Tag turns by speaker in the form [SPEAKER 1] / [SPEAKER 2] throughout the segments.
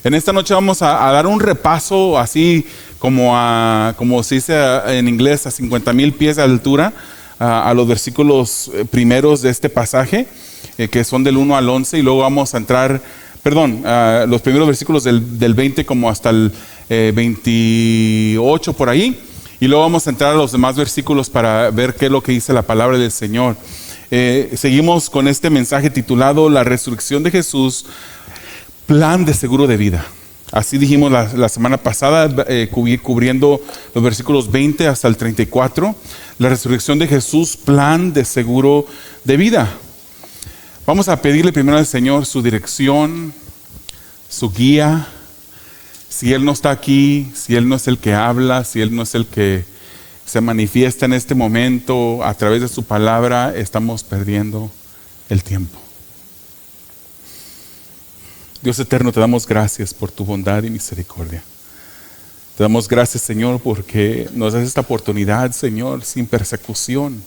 [SPEAKER 1] En esta noche vamos a dar un repaso así como se dice en inglés, a 50,000 pies de altura, a los versículos primeros de este pasaje, que son del 1 al 11, y luego vamos a entrar, los primeros versículos del 20 como hasta el 28 por ahí, y luego vamos a entrar a los demás versículos para ver qué es lo que dice la palabra del Señor. Seguimos con este mensaje titulado La resurrección de Jesús, plan de seguro de vida. Así dijimos la semana pasada, cubriendo los versículos 20 hasta el 34. La resurrección de Jesús, plan de seguro de vida. Vamos a pedirle primero al Señor su dirección, su guía. Si Él no está aquí, si Él no es el que habla, si Él no es el que se manifiesta en este momento a través de su palabra, estamos perdiendo el tiempo. Dios eterno, te damos gracias por tu bondad y misericordia. Te damos gracias, Señor, porque nos das esta oportunidad, Señor, sin persecución,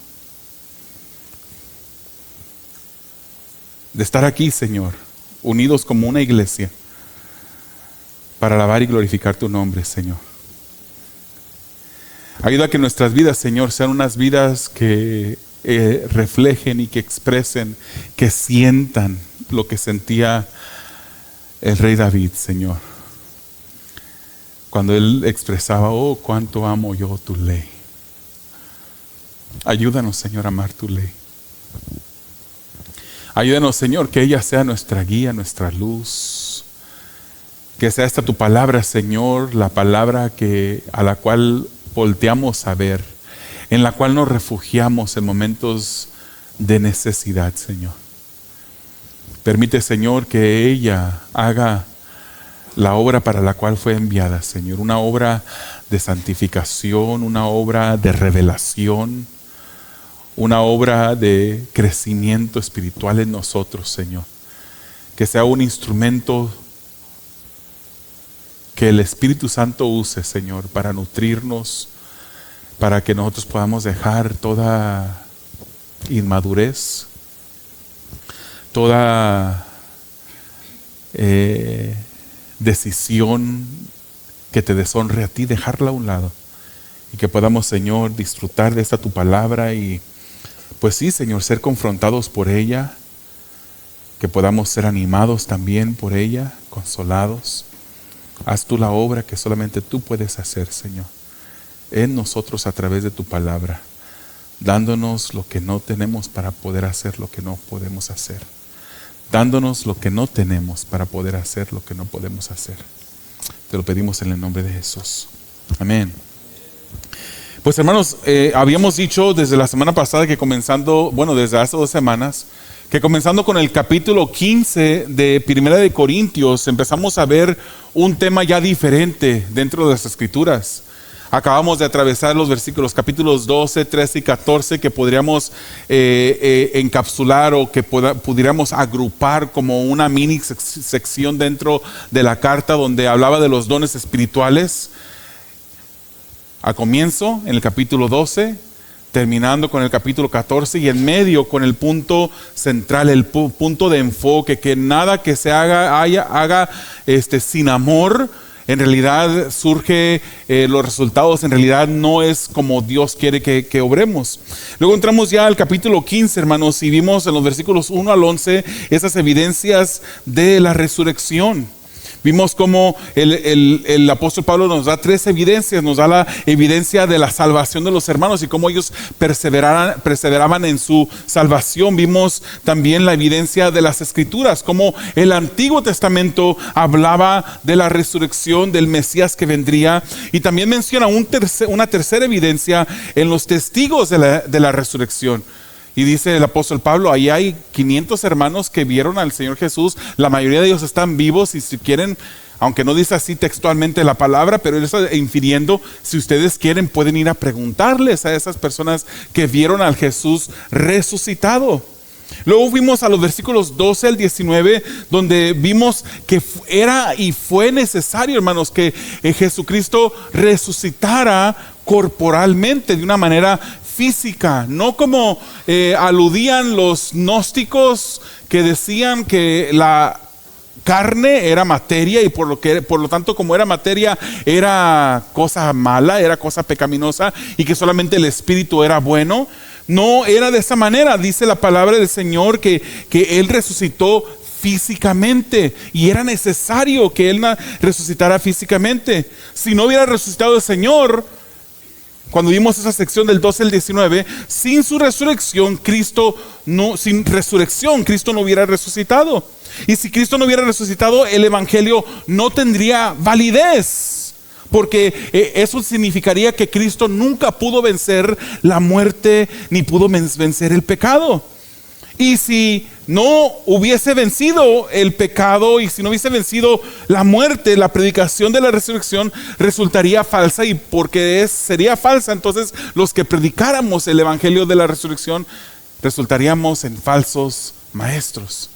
[SPEAKER 1] de estar aquí, Señor, unidos como una iglesia, para alabar y glorificar tu nombre, Señor. Ayuda a que nuestras vidas, Señor, sean unas vidas que reflejen y que expresen, que sientan lo que sentía el rey David, Señor, cuando él expresaba: oh, cuánto amo yo tu ley. Ayúdanos, Señor, a amar tu ley. Ayúdanos, Señor, que ella sea nuestra guía, nuestra luz. Que sea esta tu palabra, Señor, la palabra a la cual volteamos a ver, en la cual nos refugiamos en momentos de necesidad, Señor. Permite, Señor, que ella haga la obra para la cual fue enviada, Señor. Una obra de santificación, una obra de revelación, una obra de crecimiento espiritual en nosotros, Señor. Que sea un instrumento que el Espíritu Santo use, Señor, para nutrirnos, para que nosotros podamos dejar toda inmadurez, toda decisión que te deshonre a ti, dejarla a un lado, y que podamos, Señor, disfrutar de esta tu palabra y, pues sí, Señor, ser confrontados por ella, que podamos ser animados también por ella, consolados. Haz tú la obra que solamente tú puedes hacer, Señor, en nosotros a través de tu palabra, dándonos lo que no tenemos para poder hacer lo que no podemos hacer. Dándonos lo que no tenemos para poder hacer lo que no podemos hacer. Te lo pedimos en el nombre de Jesús. Amén. Pues hermanos, habíamos dicho desde la semana pasada que desde hace 2 semanas, que comenzando con el capítulo 15 de Primera de Corintios, empezamos a ver un tema ya diferente dentro de las Escrituras. Acabamos de atravesar los versículos, capítulos 12, 13 y 14, que podríamos encapsular o que pudiéramos agrupar como una mini sección dentro de la carta, donde hablaba de los dones espirituales. A comienzo, en el capítulo 12, terminando con el capítulo 14 y en medio con el punto central, el punto de enfoque, que nada que se haga sin amor, en realidad surge los resultados, en realidad no es como Dios quiere que obremos. Luego entramos ya al capítulo 15, hermanos, y vimos en los versículos 1 al 11 esas evidencias de la resurrección. Vimos cómo el apóstol Pablo nos da 3 evidencias. Nos da la evidencia de la salvación de los hermanos y cómo ellos perseveraban en su salvación. Vimos también la evidencia de las Escrituras, cómo el Antiguo Testamento hablaba de la resurrección del Mesías que vendría. Y también menciona una tercera evidencia en los testigos de la resurrección. Y dice el apóstol Pablo: ahí hay 500 hermanos que vieron al Señor Jesús. La mayoría de ellos están vivos, y si quieren, aunque no dice así textualmente la palabra, pero él está infiriendo, si ustedes quieren pueden ir a preguntarles a esas personas que vieron al Jesús resucitado. Luego fuimos a los versículos 12 al 19, donde vimos que era y fue necesario, hermanos, que Jesucristo resucitara corporalmente, de una manera física, no como aludían los gnósticos, que decían que carne, era materia, y por lo tanto, como era materia, era cosa mala, era cosa pecaminosa, y que solamente el espíritu era bueno. No era de esa manera. Dice la palabra del Señor que Él resucitó físicamente, y era necesario que Él resucitara físicamente. Si no hubiera resucitado el Señor, cuando vimos esa sección del 12 al 19, sin su resurrección, sin resurrección, Cristo no hubiera resucitado. Y si Cristo no hubiera resucitado, el evangelio no tendría validez, porque eso significaría que Cristo nunca pudo vencer la muerte, ni pudo vencer el pecado. Y si no hubiese vencido el pecado, y si no hubiese vencido la muerte, la predicación de la resurrección resultaría falsa. Y porque sería falsa, entonces los que predicáramos el evangelio de la resurrección resultaríamos en falsos maestros.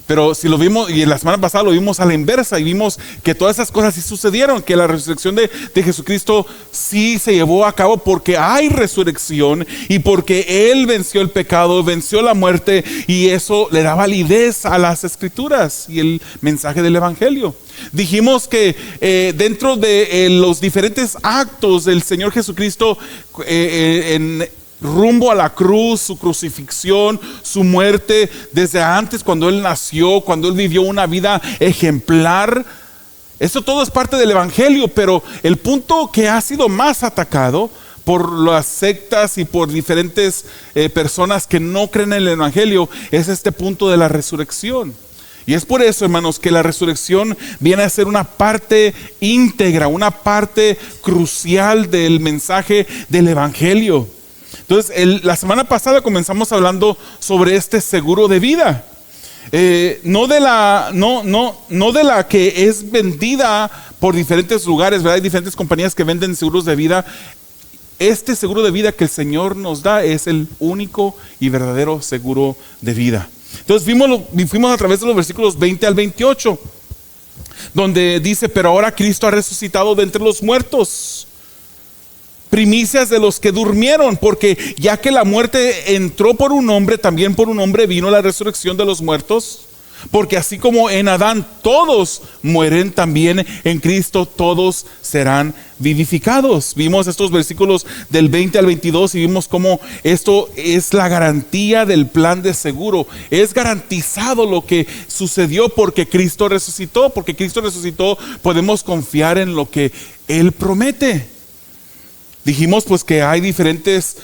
[SPEAKER 1] Pero si lo vimos, y la semana pasada lo vimos a la inversa, y vimos que todas esas cosas sí sucedieron, que la resurrección de Jesucristo sí se llevó a cabo porque hay resurrección, y porque Él venció el pecado, venció la muerte, y eso le da validez a las escrituras y el mensaje del evangelio. Dijimos que dentro de los diferentes actos del Señor Jesucristo, en rumbo a la cruz, su crucifixión, su muerte, desde antes, cuando Él nació, cuando Él vivió una vida ejemplar, eso todo es parte del evangelio. Pero el punto que ha sido más atacado por las sectas y por diferentes personas que no creen en el evangelio es este punto de la resurrección. Y es por eso, hermanos, que la resurrección viene a ser una parte íntegra, una parte crucial del mensaje del evangelio. Entonces, la semana pasada comenzamos hablando sobre este seguro de vida. No de la que es vendida por diferentes lugares, ¿verdad? Hay diferentes compañías que venden seguros de vida. Este seguro de vida que el Señor nos da es el único y verdadero seguro de vida. Entonces fuimos a través de los versículos 20 al 28, donde dice: pero ahora Cristo ha resucitado de entre los muertos, primicias de los que durmieron, porque ya que la muerte entró por un hombre, también por un hombre vino la resurrección de los muertos. Porque así como en Adán todos mueren, también en Cristo todos serán vivificados. Vimos estos versículos del 20 al 22 y vimos cómo esto es la garantía del plan de seguro. Es garantizado lo que sucedió porque Cristo resucitó. Porque Cristo resucitó, podemos confiar en lo que Él promete. Dijimos pues que hay diferentes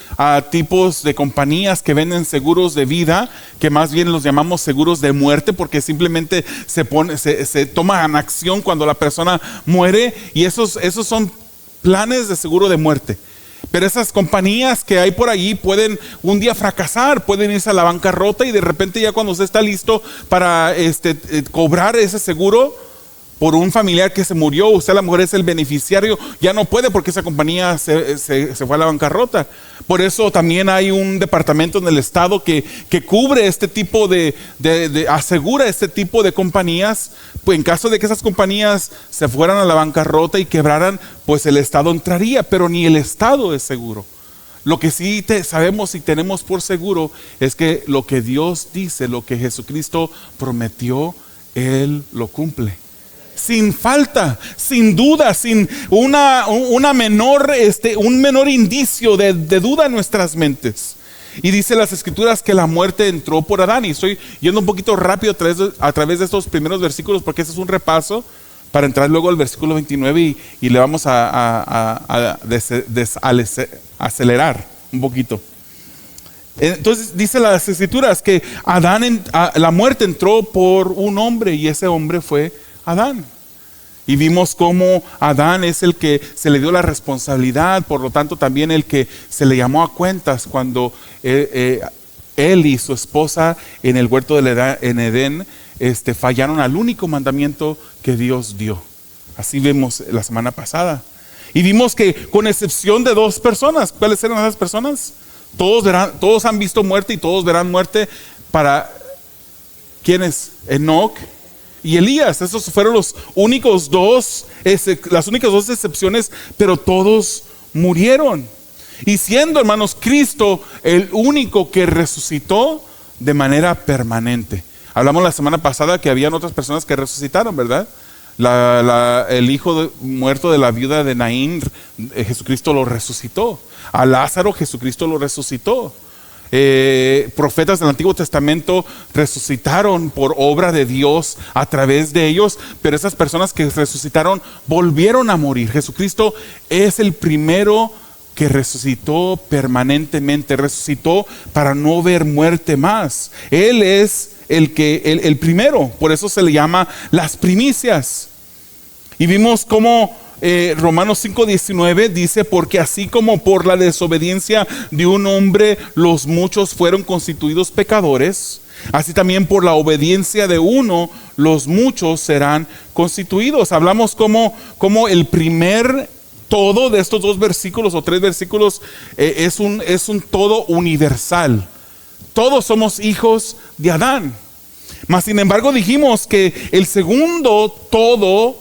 [SPEAKER 1] tipos de compañías que venden seguros de vida, que más bien los llamamos seguros de muerte, porque simplemente se toman acción cuando la persona muere, y esos son planes de seguro de muerte. Pero esas compañías que hay por allí pueden un día fracasar, pueden irse a la bancarrota, y de repente ya cuando usted está listo para cobrar ese seguro por un familiar que se murió, usted a lo mejor es el beneficiario, ya no puede porque esa compañía se fue a la bancarrota. Por eso también hay un departamento en el estado que cubre este tipo asegura este tipo de compañías. Pues en caso de que esas compañías se fueran a la bancarrota y quebraran, pues el estado entraría, pero ni el estado es seguro. Lo que sí sabemos y tenemos por seguro es que lo que Dios dice, lo que Jesucristo prometió, Él lo cumple. Sin falta, sin duda, sin un menor indicio de duda en nuestras mentes. Y dice las escrituras que la muerte entró por Adán. Y estoy yendo un poquito rápido a través de estos primeros versículos, porque ese es un repaso para entrar luego al versículo 29 y le vamos a acelerar un poquito. Entonces dice las escrituras que la muerte entró por un hombre, y ese hombre fue Adán. Y vimos cómo Adán es el que se le dio la responsabilidad, por lo tanto también el que se le llamó a cuentas cuando él y su esposa en el huerto en Edén fallaron al único mandamiento que Dios dio. Así vimos la semana pasada. Y vimos que con excepción de dos personas, ¿cuáles eran esas personas? Todos han visto muerte, y todos verán muerte. ¿Para quiénes? Enoc y Elías. Esos fueron las únicas dos excepciones, pero todos murieron. Y siendo, hermanos, Cristo el único que resucitó de manera permanente. Hablamos la semana pasada que habían otras personas que resucitaron, ¿verdad? El hijo muerto de la viuda de Naín, Jesucristo lo resucitó. A Lázaro, Jesucristo lo resucitó. Profetas del Antiguo Testamento resucitaron por obra de Dios a través de ellos, pero esas personas que resucitaron volvieron a morir. Jesucristo es el primero que resucitó permanentemente, resucitó para no ver muerte más. Él es el primero, por eso se le llama las primicias. Y vimos cómo Romanos 5:19 dice: porque así como por la desobediencia de un hombre los muchos fueron constituidos pecadores, así también por la obediencia de uno los muchos serán constituidos. Hablamos como el primer todo de estos 2 versículos o 3 versículos es un todo universal. Todos somos hijos de Adán. Mas sin embargo dijimos que el segundo todo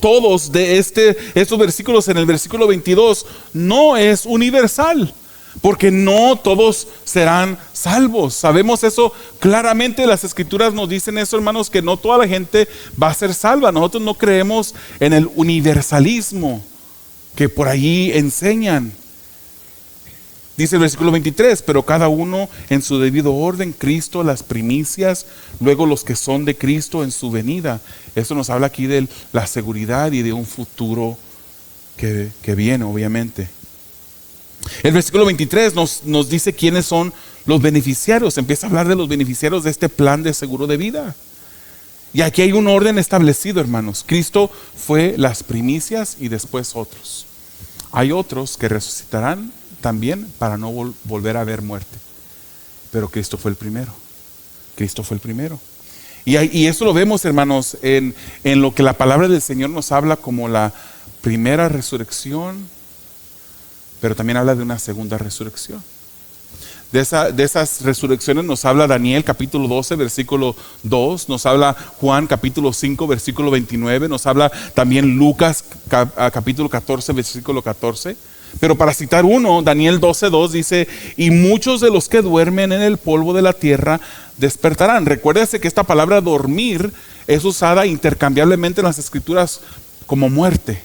[SPEAKER 1] todos de estos versículos en el versículo 22 no es universal, porque no todos serán salvos. Sabemos eso claramente, las escrituras nos dicen eso, hermanos, que no toda la gente va a ser salva. Nosotros no creemos en el universalismo que por allí enseñan. Dice el versículo 23: pero cada uno en su debido orden, Cristo las primicias, luego los que son de Cristo en su venida. Esto nos habla aquí de la seguridad y de un futuro que viene, obviamente. El versículo 23 nos dice quiénes son los beneficiarios. Empieza a hablar de los beneficiarios de este plan de seguro de vida. Y aquí hay un orden establecido, hermanos. Cristo fue las primicias y después otros. Hay otros que resucitarán también para no volver a ver muerte. Pero Cristo fue el primero. Cristo fue el primero. Y eso lo vemos, hermanos, en lo que la palabra del Señor nos habla como la primera resurrección, pero también habla de una segunda resurrección. De esas resurrecciones nos habla Daniel capítulo 12 versículo 2, nos habla Juan capítulo 5 versículo 29, nos habla también Lucas capítulo 14 versículo 14. Pero para citar uno, Daniel 12:2 dice: y muchos de los que duermen en el polvo de la tierra despertarán. Recuérdese que esta palabra dormir es usada intercambiablemente en las escrituras como muerte.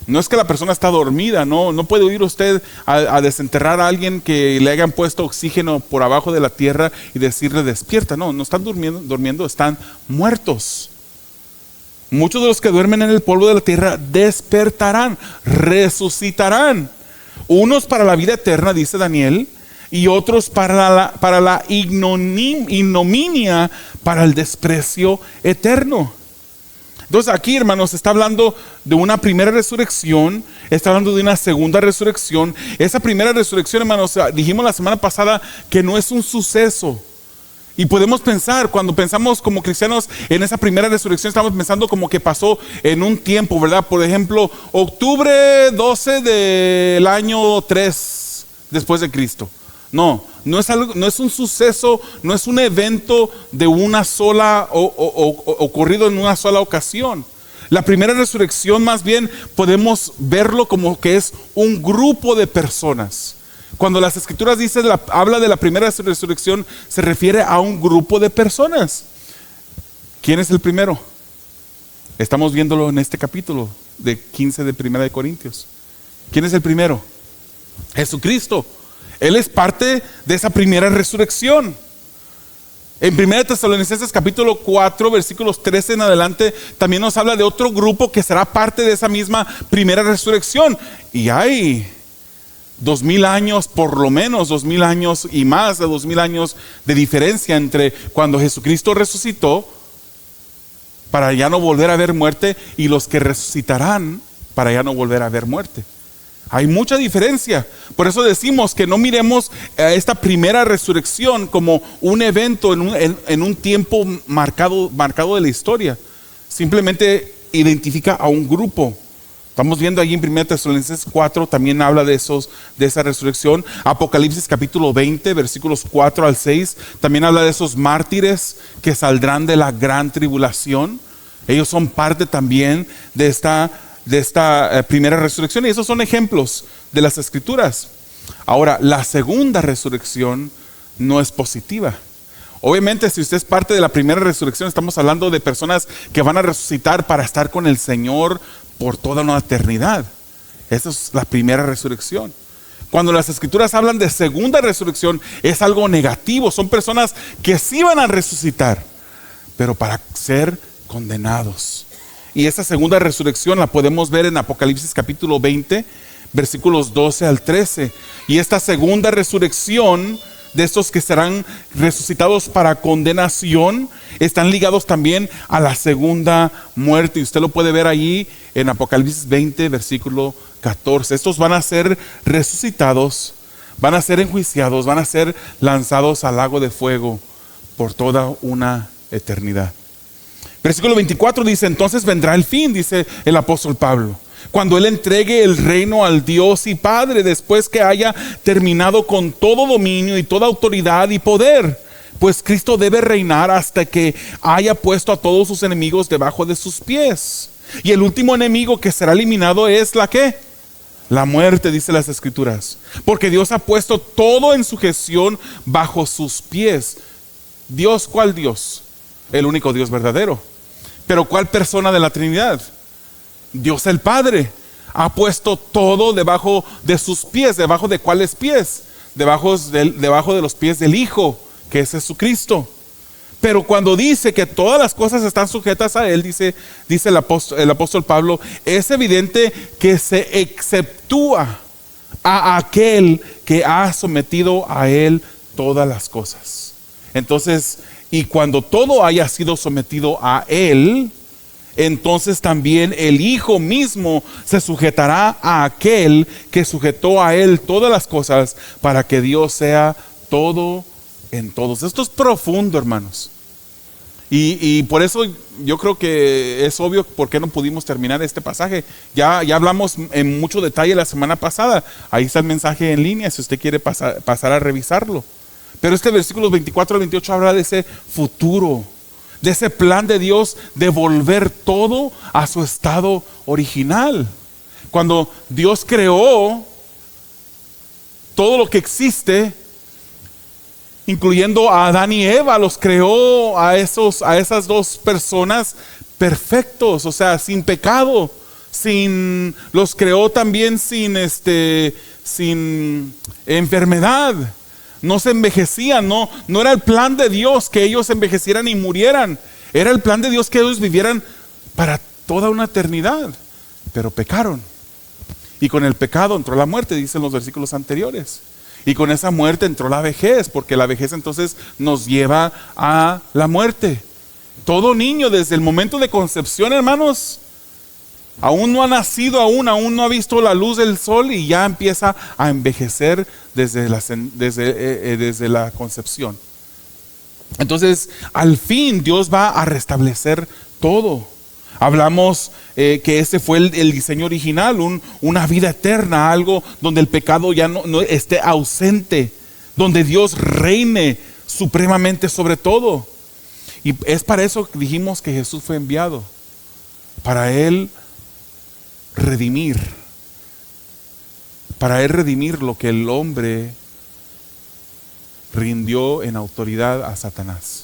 [SPEAKER 1] No es que la persona está dormida, no puede ir usted a desenterrar a alguien que le hayan puesto oxígeno por abajo de la tierra y decirle despierta. No están durmiendo, están muertos. Muchos de los que duermen en el polvo de la tierra despertarán, resucitarán. Unos para la vida eterna, dice Daniel, y otros para la ignominia, para el desprecio eterno. Entonces aquí, hermanos, está hablando de una primera resurrección, está hablando de una segunda resurrección. Esa primera resurrección, hermanos, dijimos la semana pasada que no es un suceso. Y podemos pensar, cuando pensamos como cristianos en esa primera resurrección, estamos pensando como que pasó en un tiempo, ¿verdad? Por ejemplo, octubre 12 del año 3 después de Cristo. No es un suceso, no es un evento de una sola ocurrido en una sola ocasión. La primera resurrección, más bien podemos verlo como que es un grupo de personas. Cuando las escrituras habla de la primera resurrección, se refiere a un grupo de personas. ¿Quién es el primero? Estamos viéndolo en este capítulo de 15 de Primera de Corintios. ¿Quién es el primero? Jesucristo. Él es parte de esa primera resurrección. En 1 Tesalonicenses capítulo 4 versículos 13 en adelante también nos habla de otro grupo que será parte de esa misma primera resurrección. Y hay 2000 años, por lo menos 2000 años y más de 2000 años de diferencia entre cuando Jesucristo resucitó para ya no volver a ver muerte y los que resucitarán para ya no volver a ver muerte. Hay mucha diferencia. Por eso decimos que no miremos a esta primera resurrección como un evento en un tiempo marcado de la historia. Simplemente identifica a un grupo. Estamos viendo allí en 1 Tesalonicenses 4, también habla de esa resurrección. Apocalipsis capítulo 20, versículos 4 al 6, también habla de esos mártires que saldrán de la gran tribulación. Ellos son parte también de esta primera resurrección, y esos son ejemplos de las escrituras. Ahora, la segunda resurrección no es positiva. Obviamente, si usted es parte de la primera resurrección, estamos hablando de personas que van a resucitar para estar con el Señor por toda una eternidad. Esa es la primera resurrección. Cuando las escrituras hablan de segunda resurrección, es algo negativo. Son personas que sí van a resucitar, pero para ser condenados. Y esa segunda resurrección la podemos ver en Apocalipsis capítulo 20, versículos 12 al 13. Y esta segunda resurrección de estos que serán resucitados para condenación están ligados también a la segunda muerte. Y usted lo puede ver allí en Apocalipsis 20, versículo 14. Estos van a ser resucitados, van a ser enjuiciados, van a ser lanzados al lago de fuego por toda una eternidad. Versículo 24 dice: entonces vendrá el fin, dice el apóstol Pablo, cuando Él entregue el reino al Dios y Padre, después que haya terminado con todo dominio y toda autoridad y poder. Pues Cristo debe reinar hasta que haya puesto a todos sus enemigos debajo de sus pies. Y el último enemigo que será eliminado es ¿la qué? La muerte, dice las escrituras. Porque Dios ha puesto todo en sujeción bajo sus pies. Dios, ¿cuál Dios? El único Dios verdadero. Pero ¿cuál persona de la Trinidad? Dios el Padre ha puesto todo debajo de sus pies. ¿Debajo de cuáles pies? Debajo de los pies del Hijo, que es Jesucristo. Pero cuando dice que todas las cosas están sujetas a Él, dice el apóstol Pablo, es evidente que se exceptúa a aquel que ha sometido a Él todas las cosas. Entonces, y cuando todo haya sido sometido a Él, entonces también el Hijo mismo se sujetará a aquel que sujetó a Él todas las cosas, para que Dios sea todo en todos. Esto es profundo, hermanos. Y por eso yo creo que es obvio por qué no pudimos terminar este pasaje. Ya hablamos en mucho detalle la semana pasada. Ahí está el mensaje en línea si usted quiere pasar a revisarlo. Pero este versículo 24 al 28 habla de ese futuro, de ese plan de Dios de volver todo a su estado original. Cuando Dios creó todo lo que existe, incluyendo a Adán y Eva, los creó a esas dos personas perfectos, o sea, sin pecado, los creó también sin enfermedad. No se envejecían, no era el plan de Dios que ellos envejecieran y murieran. Era el plan de Dios que ellos vivieran para toda una eternidad. Pero pecaron. Y con el pecado entró la muerte, dicen los versículos anteriores. Y con esa muerte entró la vejez, porque la vejez entonces nos lleva a la muerte. Todo niño desde el momento de concepción, hermanos, aún no ha nacido, aún no ha visto la luz del sol y ya empieza a envejecer desde la concepción. Entonces, al fin Dios va a restablecer todo. Hablamos que ese fue el diseño original, una vida eterna, algo donde el pecado ya no esté ausente, donde Dios reine supremamente sobre todo. Y es para eso que dijimos que Jesús fue enviado, para Él redimir lo que el hombre rindió en autoridad a Satanás.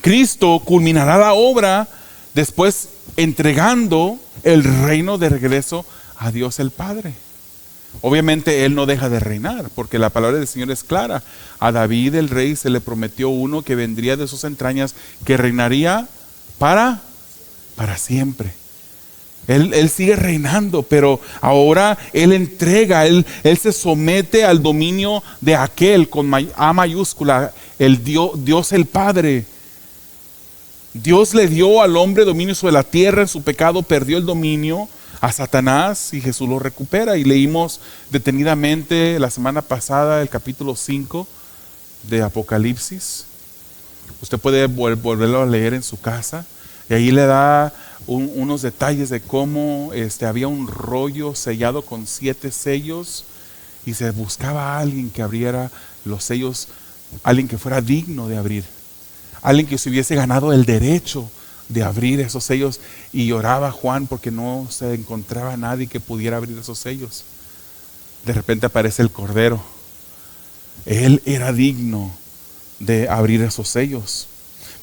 [SPEAKER 1] Cristo culminará la obra después entregando el reino de regreso a Dios el Padre. Obviamente Él no deja de reinar, porque la palabra del Señor es clara. A David el rey se le prometió uno que vendría de sus entrañas, que reinaría para siempre. Él sigue reinando, pero ahora Él entrega, Él se somete al dominio de aquel con A mayúscula, el Dios el Padre. Dios le dio al hombre dominio sobre la tierra, en su pecado perdió el dominio a Satanás y Jesús lo recupera. Y leímos detenidamente la semana pasada el capítulo 5 de Apocalipsis. Usted puede volverlo a leer en su casa y ahí le da unos detalles de cómo había un rollo sellado con 7 sellos y se buscaba a alguien que abriera los sellos, alguien que fuera digno de abrir, alguien que se hubiese ganado el derecho de abrir esos sellos. Y lloraba Juan porque no se encontraba nadie que pudiera abrir esos sellos. De repente aparece el Cordero. Él era digno de abrir esos sellos.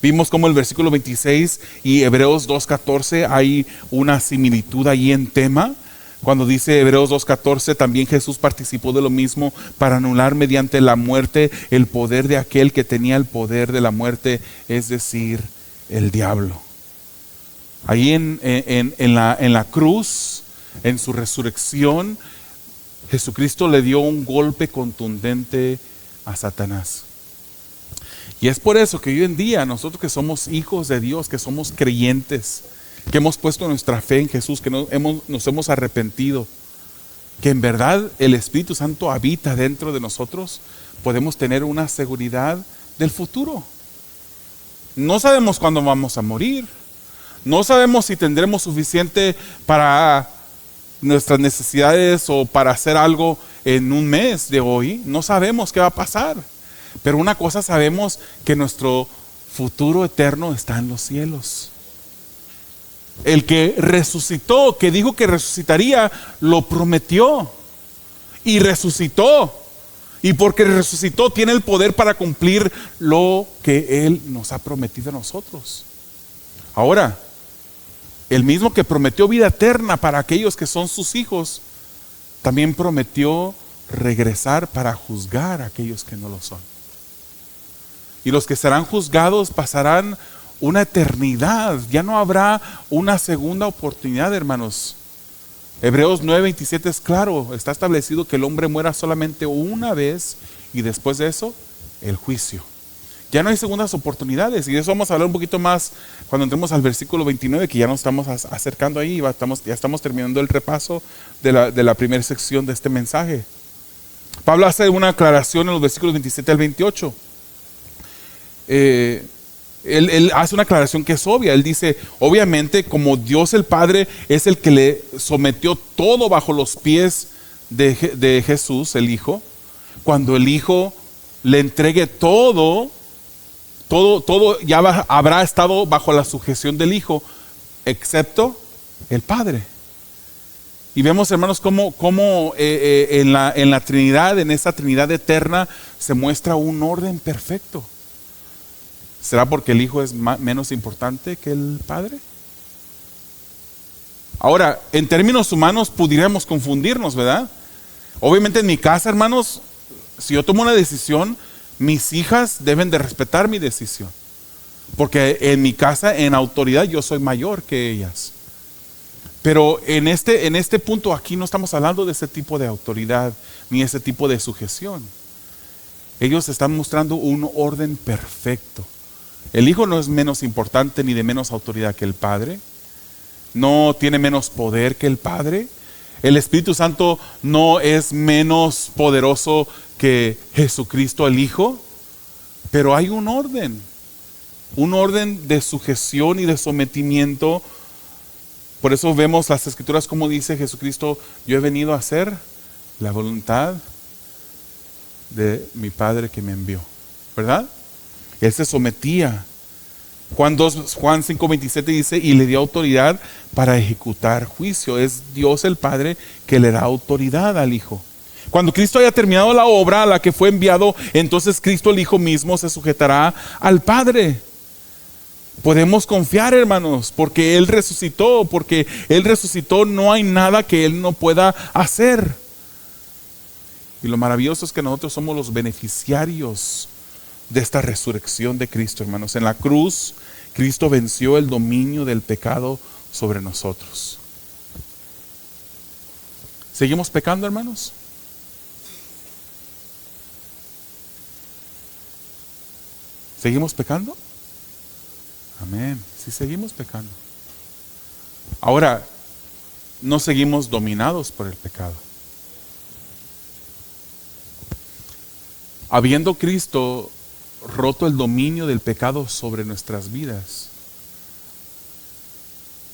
[SPEAKER 1] Vimos como el versículo 26 y Hebreos 2:14 hay una similitud ahí en tema. Cuando dice Hebreos 2:14, también Jesús participó de lo mismo para anular mediante la muerte el poder de aquel que tenía el poder de la muerte, es decir, el diablo. Ahí en la cruz, en su resurrección, Jesucristo le dio un golpe contundente a Satanás. Y es por eso que hoy en día nosotros que somos hijos de Dios, que somos creyentes, que hemos puesto nuestra fe en Jesús, que nos hemos arrepentido, que en verdad el Espíritu Santo habita dentro de nosotros, podemos tener una seguridad del futuro. No sabemos cuándo vamos a morir, no sabemos si tendremos suficiente para nuestras necesidades o para hacer algo en un mes de hoy, no sabemos qué va a pasar. Pero una cosa sabemos, que nuestro futuro eterno está en los cielos. El que resucitó, que dijo que resucitaría, lo prometió y resucitó. Y porque resucitó, tiene el poder para cumplir lo que Él nos ha prometido a nosotros. Ahora, el mismo que prometió vida eterna para aquellos que son sus hijos, también prometió regresar para juzgar a aquellos que no lo son. Y los que serán juzgados pasarán una eternidad. Ya no habrá una segunda oportunidad, hermanos. Hebreos 9:27 es claro. Está establecido que el hombre muera solamente una vez y después de eso, el juicio. Ya no hay segundas oportunidades. Y de eso vamos a hablar un poquito más cuando entremos al versículo 29, que ya nos estamos acercando ahí. Ya estamos terminando el repaso de la primera sección de este mensaje. Pablo hace una aclaración en los versículos 27 al 28. Él hace una aclaración que es obvia. Él dice, obviamente, como Dios el Padre es el que le sometió todo bajo los pies de Jesús, el Hijo, cuando el Hijo le entregue todo ya habrá estado bajo la sujeción del Hijo, excepto el Padre. Y vemos, hermanos, cómo en la Trinidad, en esa Trinidad eterna, se muestra un orden perfecto. ¿Será porque el Hijo es menos importante que el Padre? Ahora, en términos humanos pudiéramos confundirnos, ¿verdad? Obviamente en mi casa, hermanos, si yo tomo una decisión, mis hijas deben de respetar mi decisión. Porque en mi casa, en autoridad, yo soy mayor que ellas. Pero en este punto aquí no estamos hablando de ese tipo de autoridad, ni ese tipo de sujeción. Ellos están mostrando un orden perfecto. El Hijo no es menos importante ni de menos autoridad que el Padre. No tiene menos poder que el Padre. El Espíritu Santo no es menos poderoso que Jesucristo el Hijo. Pero hay un orden de sujeción y de sometimiento. Por eso vemos las Escrituras como dice Jesucristo: yo he venido a hacer la voluntad de mi Padre que me envió, ¿verdad? Él se sometía. Juan 5:27 dice, y le dio autoridad para ejecutar juicio. Es Dios el Padre que le da autoridad al Hijo. Cuando Cristo haya terminado la obra a la que fue enviado, entonces Cristo el Hijo mismo se sujetará al Padre. Podemos confiar, hermanos, porque Él resucitó. Porque Él resucitó, no hay nada que Él no pueda hacer. Y lo maravilloso es que nosotros somos los beneficiarios de esta resurrección de Cristo, hermanos. En la cruz, Cristo venció el dominio del pecado sobre nosotros. ¿Seguimos pecando, hermanos? ¿Seguimos pecando? Amén. Sí, seguimos pecando. Ahora, no seguimos dominados por el pecado. Habiendo Cristo roto el dominio del pecado sobre nuestras vidas,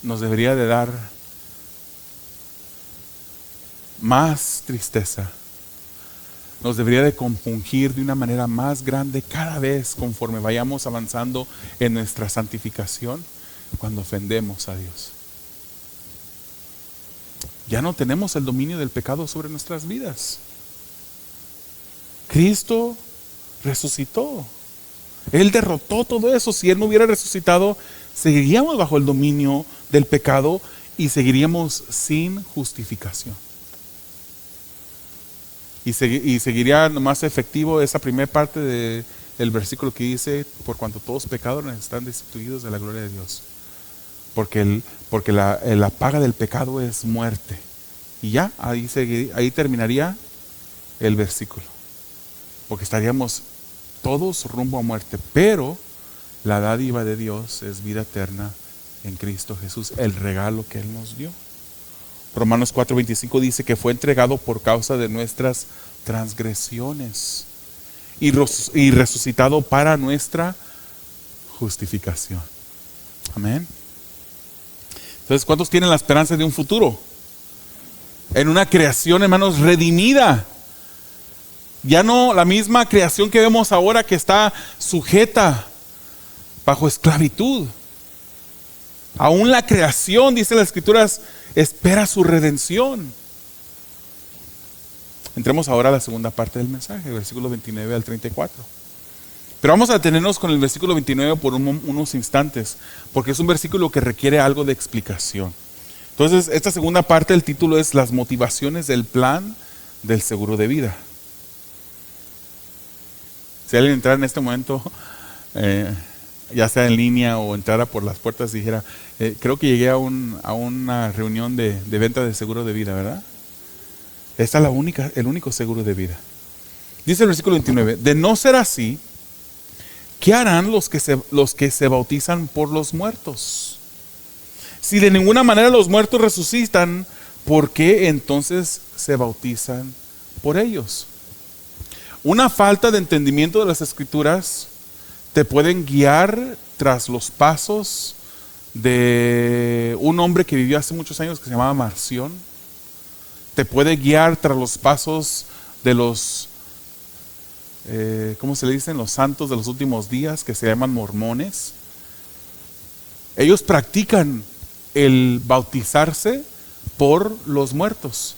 [SPEAKER 1] nos debería de dar más tristeza, nos debería de compungir de una manera más grande cada vez conforme vayamos avanzando en nuestra santificación, cuando ofendemos a Dios. Ya no tenemos el dominio del pecado sobre nuestras vidas. Cristo resucitó. Él derrotó todo eso. Si Él no hubiera resucitado, seguiríamos bajo el dominio del pecado y seguiríamos sin justificación. Y seguiría más efectivo esa primera parte del versículo que dice: por cuanto todos pecadores están destituidos de la gloria de Dios. Porque la paga del pecado es muerte. Y ya, ahí terminaría el versículo. Porque estaríamos todos rumbo a muerte. Pero la dádiva de Dios es vida eterna en Cristo Jesús, el regalo que Él nos dio. Romanos 4:25 dice que fue entregado por causa de nuestras transgresiones y resucitado para nuestra justificación. Amén. Entonces, ¿cuántos tienen la esperanza de un futuro? En una creación, hermanos, redimida. Ya no la misma creación que vemos ahora, que está sujeta bajo esclavitud. Aún la creación, dice las Escrituras, espera su redención. Entremos ahora a la segunda parte del mensaje, versículos 29 al 34. Pero vamos a detenernos con el versículo 29 por unos instantes, porque es un versículo que requiere algo de explicación. Entonces, esta segunda parte del título es las motivaciones del plan del seguro de vida. Si alguien entrara en este momento, ya sea en línea o entrara por las puertas, dijera: creo que llegué a una reunión de venta de seguro de vida, ¿verdad? Esta es el único seguro de vida. Dice el versículo 29: de no ser así, ¿qué harán los que se bautizan por los muertos? Si de ninguna manera los muertos resucitan, ¿por qué entonces se bautizan por ellos? Una falta de entendimiento de las Escrituras te pueden guiar tras los pasos de un hombre que vivió hace muchos años que se llamaba Marción. Te puede guiar tras los pasos de los, ¿cómo se le dicen? Los santos de los últimos días, que se llaman mormones. Ellos practican el bautizarse por los muertos.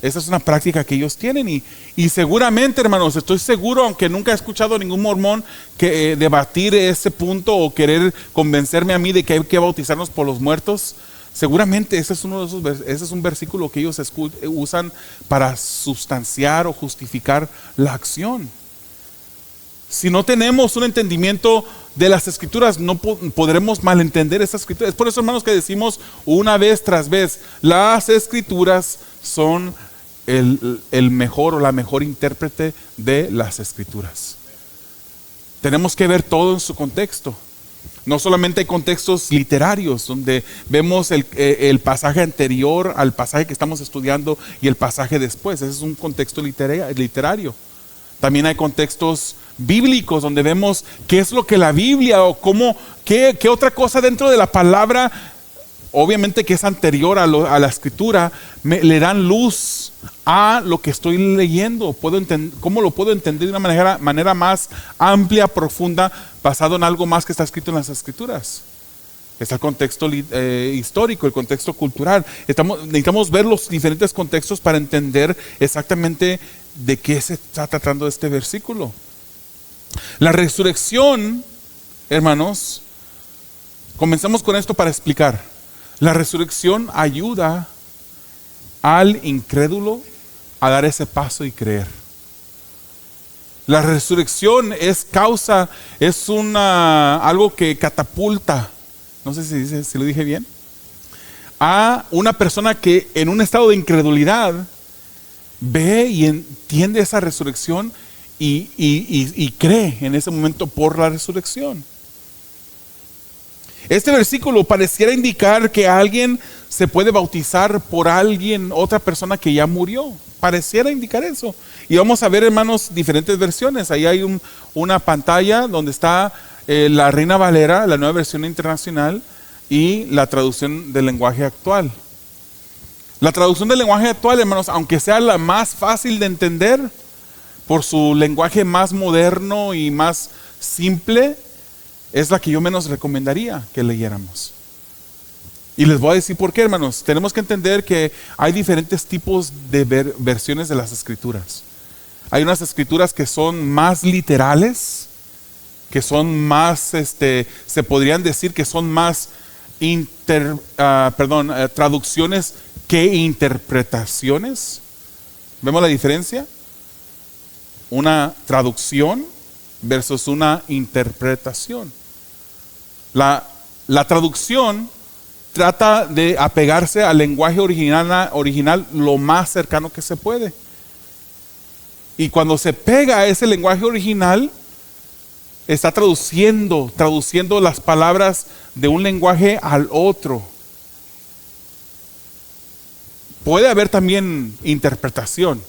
[SPEAKER 1] Esa es una práctica que ellos tienen y seguramente, hermanos, estoy seguro, aunque nunca he escuchado a ningún mormón que debatir ese punto o querer convencerme a mí de que hay que bautizarnos por los muertos, seguramente ese es un versículo que ellos usan para sustanciar o justificar la acción. Si no tenemos un entendimiento de las Escrituras, no podremos malentender esas Escrituras. Es por eso, hermanos, que decimos una vez tras vez: las Escrituras son el mejor o la mejor intérprete de las Escrituras. Tenemos que ver todo en su contexto. No solamente hay contextos literarios donde vemos el pasaje anterior al pasaje que estamos estudiando y el pasaje después. Ese es un contexto literario. También hay contextos bíblicos donde vemos qué es lo que la Biblia o qué otra cosa dentro de la palabra, obviamente que es anterior a la Escritura, le dan luz a lo que estoy leyendo. ¿Cómo lo puedo entender de una manera más amplia, profunda, basado en algo más que está escrito en las Escrituras? Está el contexto histórico, el contexto cultural. Necesitamos ver los diferentes contextos para entender exactamente de qué se está tratando este versículo. La resurrección, hermanos, comenzamos con esto para explicar. La resurrección ayuda al incrédulo a dar ese paso y creer. La resurrección es algo que catapulta, no sé si lo dije bien, a una persona que en un estado de incredulidad ve y entiende esa resurrección y cree en ese momento por la resurrección. Este versículo pareciera indicar que alguien se puede bautizar por otra persona que ya murió. Pareciera indicar eso. Y vamos a ver, hermanos, diferentes versiones. Ahí hay una pantalla donde está la Reina Valera, la nueva versión internacional, y la traducción del lenguaje actual. La traducción del lenguaje actual, hermanos, aunque sea la más fácil de entender, por su lenguaje más moderno y más simple, es la que yo menos recomendaría que leyéramos. Y les voy a decir por qué, hermanos. Tenemos que entender que hay diferentes tipos de versiones de las Escrituras. Hay unas Escrituras que son más literales que son más, se podrían decir que son más traducciones que interpretaciones. ¿Vemos la diferencia? Una traducción versus una interpretación. La traducción trata de apegarse al lenguaje original lo más cercano que se puede. Y cuando se pega a ese lenguaje original, está traduciendo las palabras de un lenguaje al otro. Puede haber también interpretación,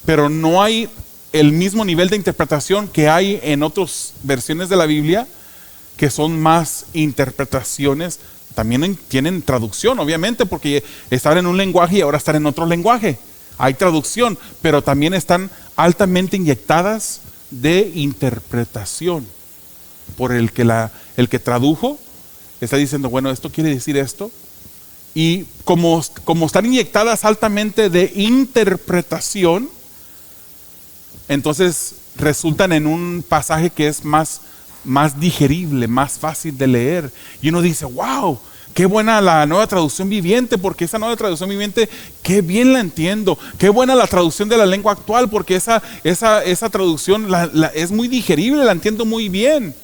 [SPEAKER 1] pero no hay el mismo nivel de interpretación que hay en otras versiones de la Biblia, que son más interpretaciones. También tienen traducción, obviamente, porque están en un lenguaje y ahora están en otro lenguaje. Hay traducción, pero también están altamente inyectadas de interpretación. Por el que tradujo está diciendo, bueno, esto quiere decir esto. Y como están inyectadas altamente de interpretación, entonces resultan en un pasaje que es más digerible, más fácil de leer. Y uno dice, wow, qué buena la Nueva Traducción Viviente, porque esa Nueva Traducción Viviente, qué bien la entiendo. Qué buena la traducción de la Lengua Actual, porque esa traducción es muy digerible, la entiendo muy bien.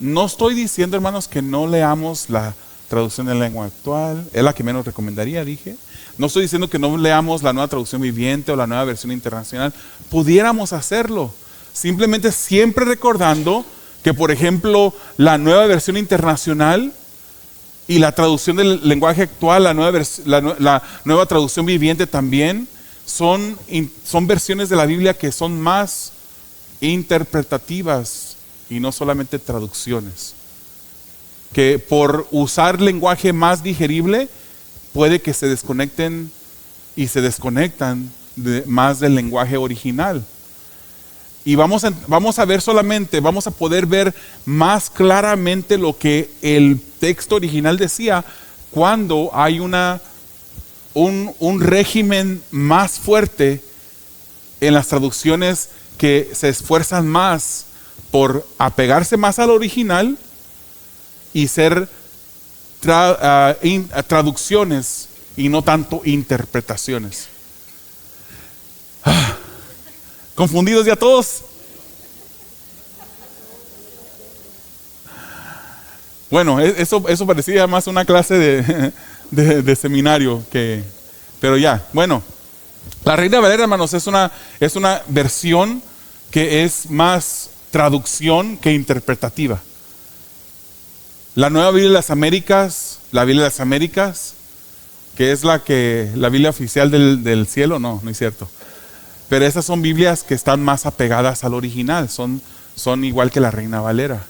[SPEAKER 1] No estoy diciendo, hermanos, que no leamos la traducción de la Lengua Actual, es la que menos recomendaría, dije. No estoy diciendo que no leamos la Nueva Traducción Viviente o la Nueva Versión Internacional. Pudiéramos hacerlo, simplemente siempre recordando que, por ejemplo, la Nueva Versión Internacional y la traducción del lenguaje actual, la nueva traducción viviente también, son versiones de la Biblia que son más interpretativas y no solamente traducciones. Que por usar lenguaje más digerible, puede que se desconecten y se desconectan más del lenguaje original. Y vamos a ver solamente, vamos a poder ver más claramente lo que el texto original decía cuando hay un régimen más fuerte en las traducciones que se esfuerzan más por apegarse más al original y ser traducciones y no tanto interpretaciones. ¿Confundidos ya todos? Bueno, eso parecía más una clase de seminario pero ya, bueno. La Reina Valera, hermanos, es una versión que es más traducción que interpretativa. La Nueva Biblia de las Américas, la Biblia de las Américas, que es la Biblia oficial del cielo, no es cierto. Pero esas son Biblias que están más apegadas al original, son igual que la Reina Valera.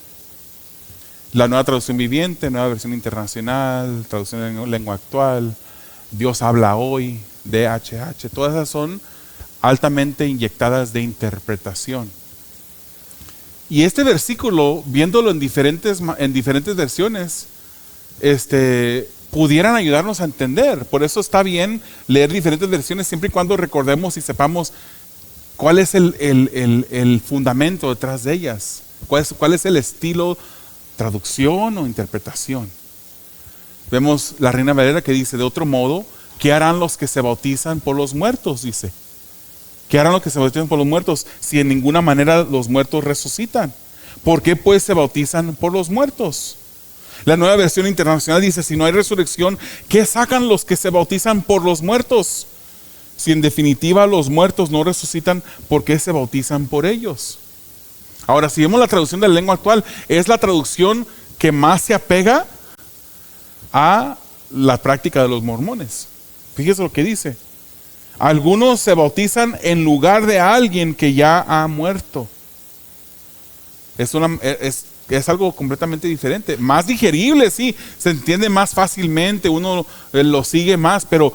[SPEAKER 1] La Nueva Traducción Viviente, Nueva Versión Internacional, Traducción en Lengua Actual, Dios Habla Hoy, DHH, todas esas son altamente inyectadas de interpretación. Y este versículo, viéndolo en diferentes versiones, pudieran ayudarnos a entender. Por eso está bien leer diferentes versiones siempre y cuando recordemos y sepamos cuál es el fundamento detrás de ellas, cuál es el estilo, traducción o interpretación. Vemos la Reina Valera que dice, de otro modo, ¿qué harán los que se bautizan por los muertos? Dice, ¿qué harán los que se bautizan por los muertos si en ninguna manera los muertos resucitan? ¿Por qué pues se bautizan por los muertos? La Nueva Versión Internacional dice, si no hay resurrección, ¿qué sacan los que se bautizan por los muertos? Si en definitiva los muertos no resucitan, ¿por qué se bautizan por ellos? Ahora, si vemos la traducción de la Lengua Actual, es la traducción que más se apega a la práctica de los mormones. Fíjese lo que dice. Algunos se bautizan en lugar de alguien que ya ha muerto. Es algo completamente diferente, más digerible, sí, se entiende más fácilmente, uno lo sigue más, pero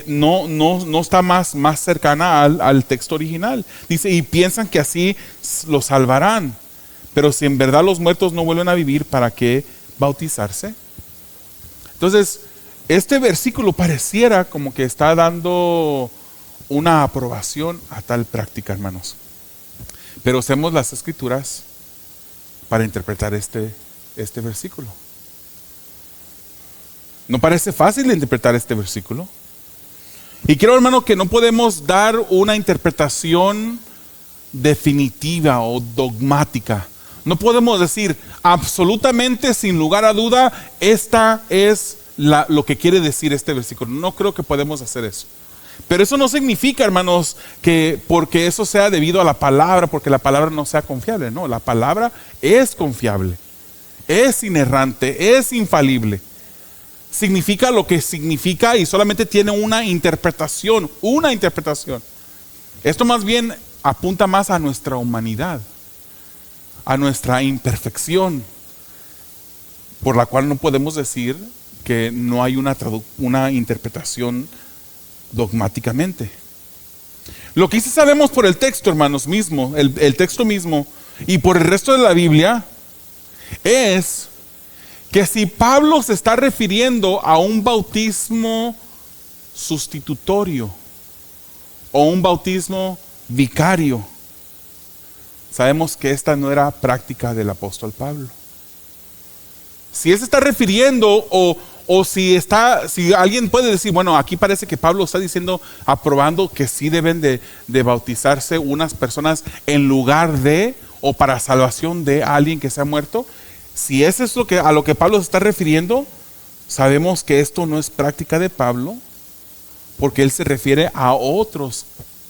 [SPEAKER 1] no está más cercana al texto original. Dice, y piensan que así lo salvarán, pero si en verdad los muertos no vuelven a vivir, ¿para qué bautizarse? Entonces, este versículo pareciera como que está dando una aprobación a tal práctica, hermanos. Pero usemos las escrituras para interpretar este versículo. ¿No parece fácil de interpretar este versículo? Y creo, hermano, que no podemos dar una interpretación definitiva o dogmática. No podemos decir absolutamente, sin lugar a duda, esta es lo que quiere decir este versículo. No creo que podemos hacer eso. Pero eso no significa, hermanos, que porque eso sea debido a la palabra, porque la palabra no sea confiable. No, la palabra es confiable, es inerrante, es infalible. Significa lo que significa y solamente tiene una interpretación. Esto más bien apunta más a nuestra humanidad, a nuestra imperfección, por la cual no podemos decir que no hay una interpretación dogmáticamente. Lo que sí sabemos por el texto, hermanos, mismo, el texto mismo, y por el resto de la Biblia, es que si Pablo se está refiriendo a un bautismo sustitutorio o un bautismo vicario, sabemos que esta no era práctica del apóstol Pablo. Si él se está refiriendo o si alguien puede decir, bueno, aquí parece que Pablo está diciendo, aprobando que sí deben de bautizarse unas personas en lugar de o para salvación de alguien que se ha muerto. Si eso es a lo que Pablo se está refiriendo, sabemos que esto no es práctica de Pablo, porque él se refiere a otros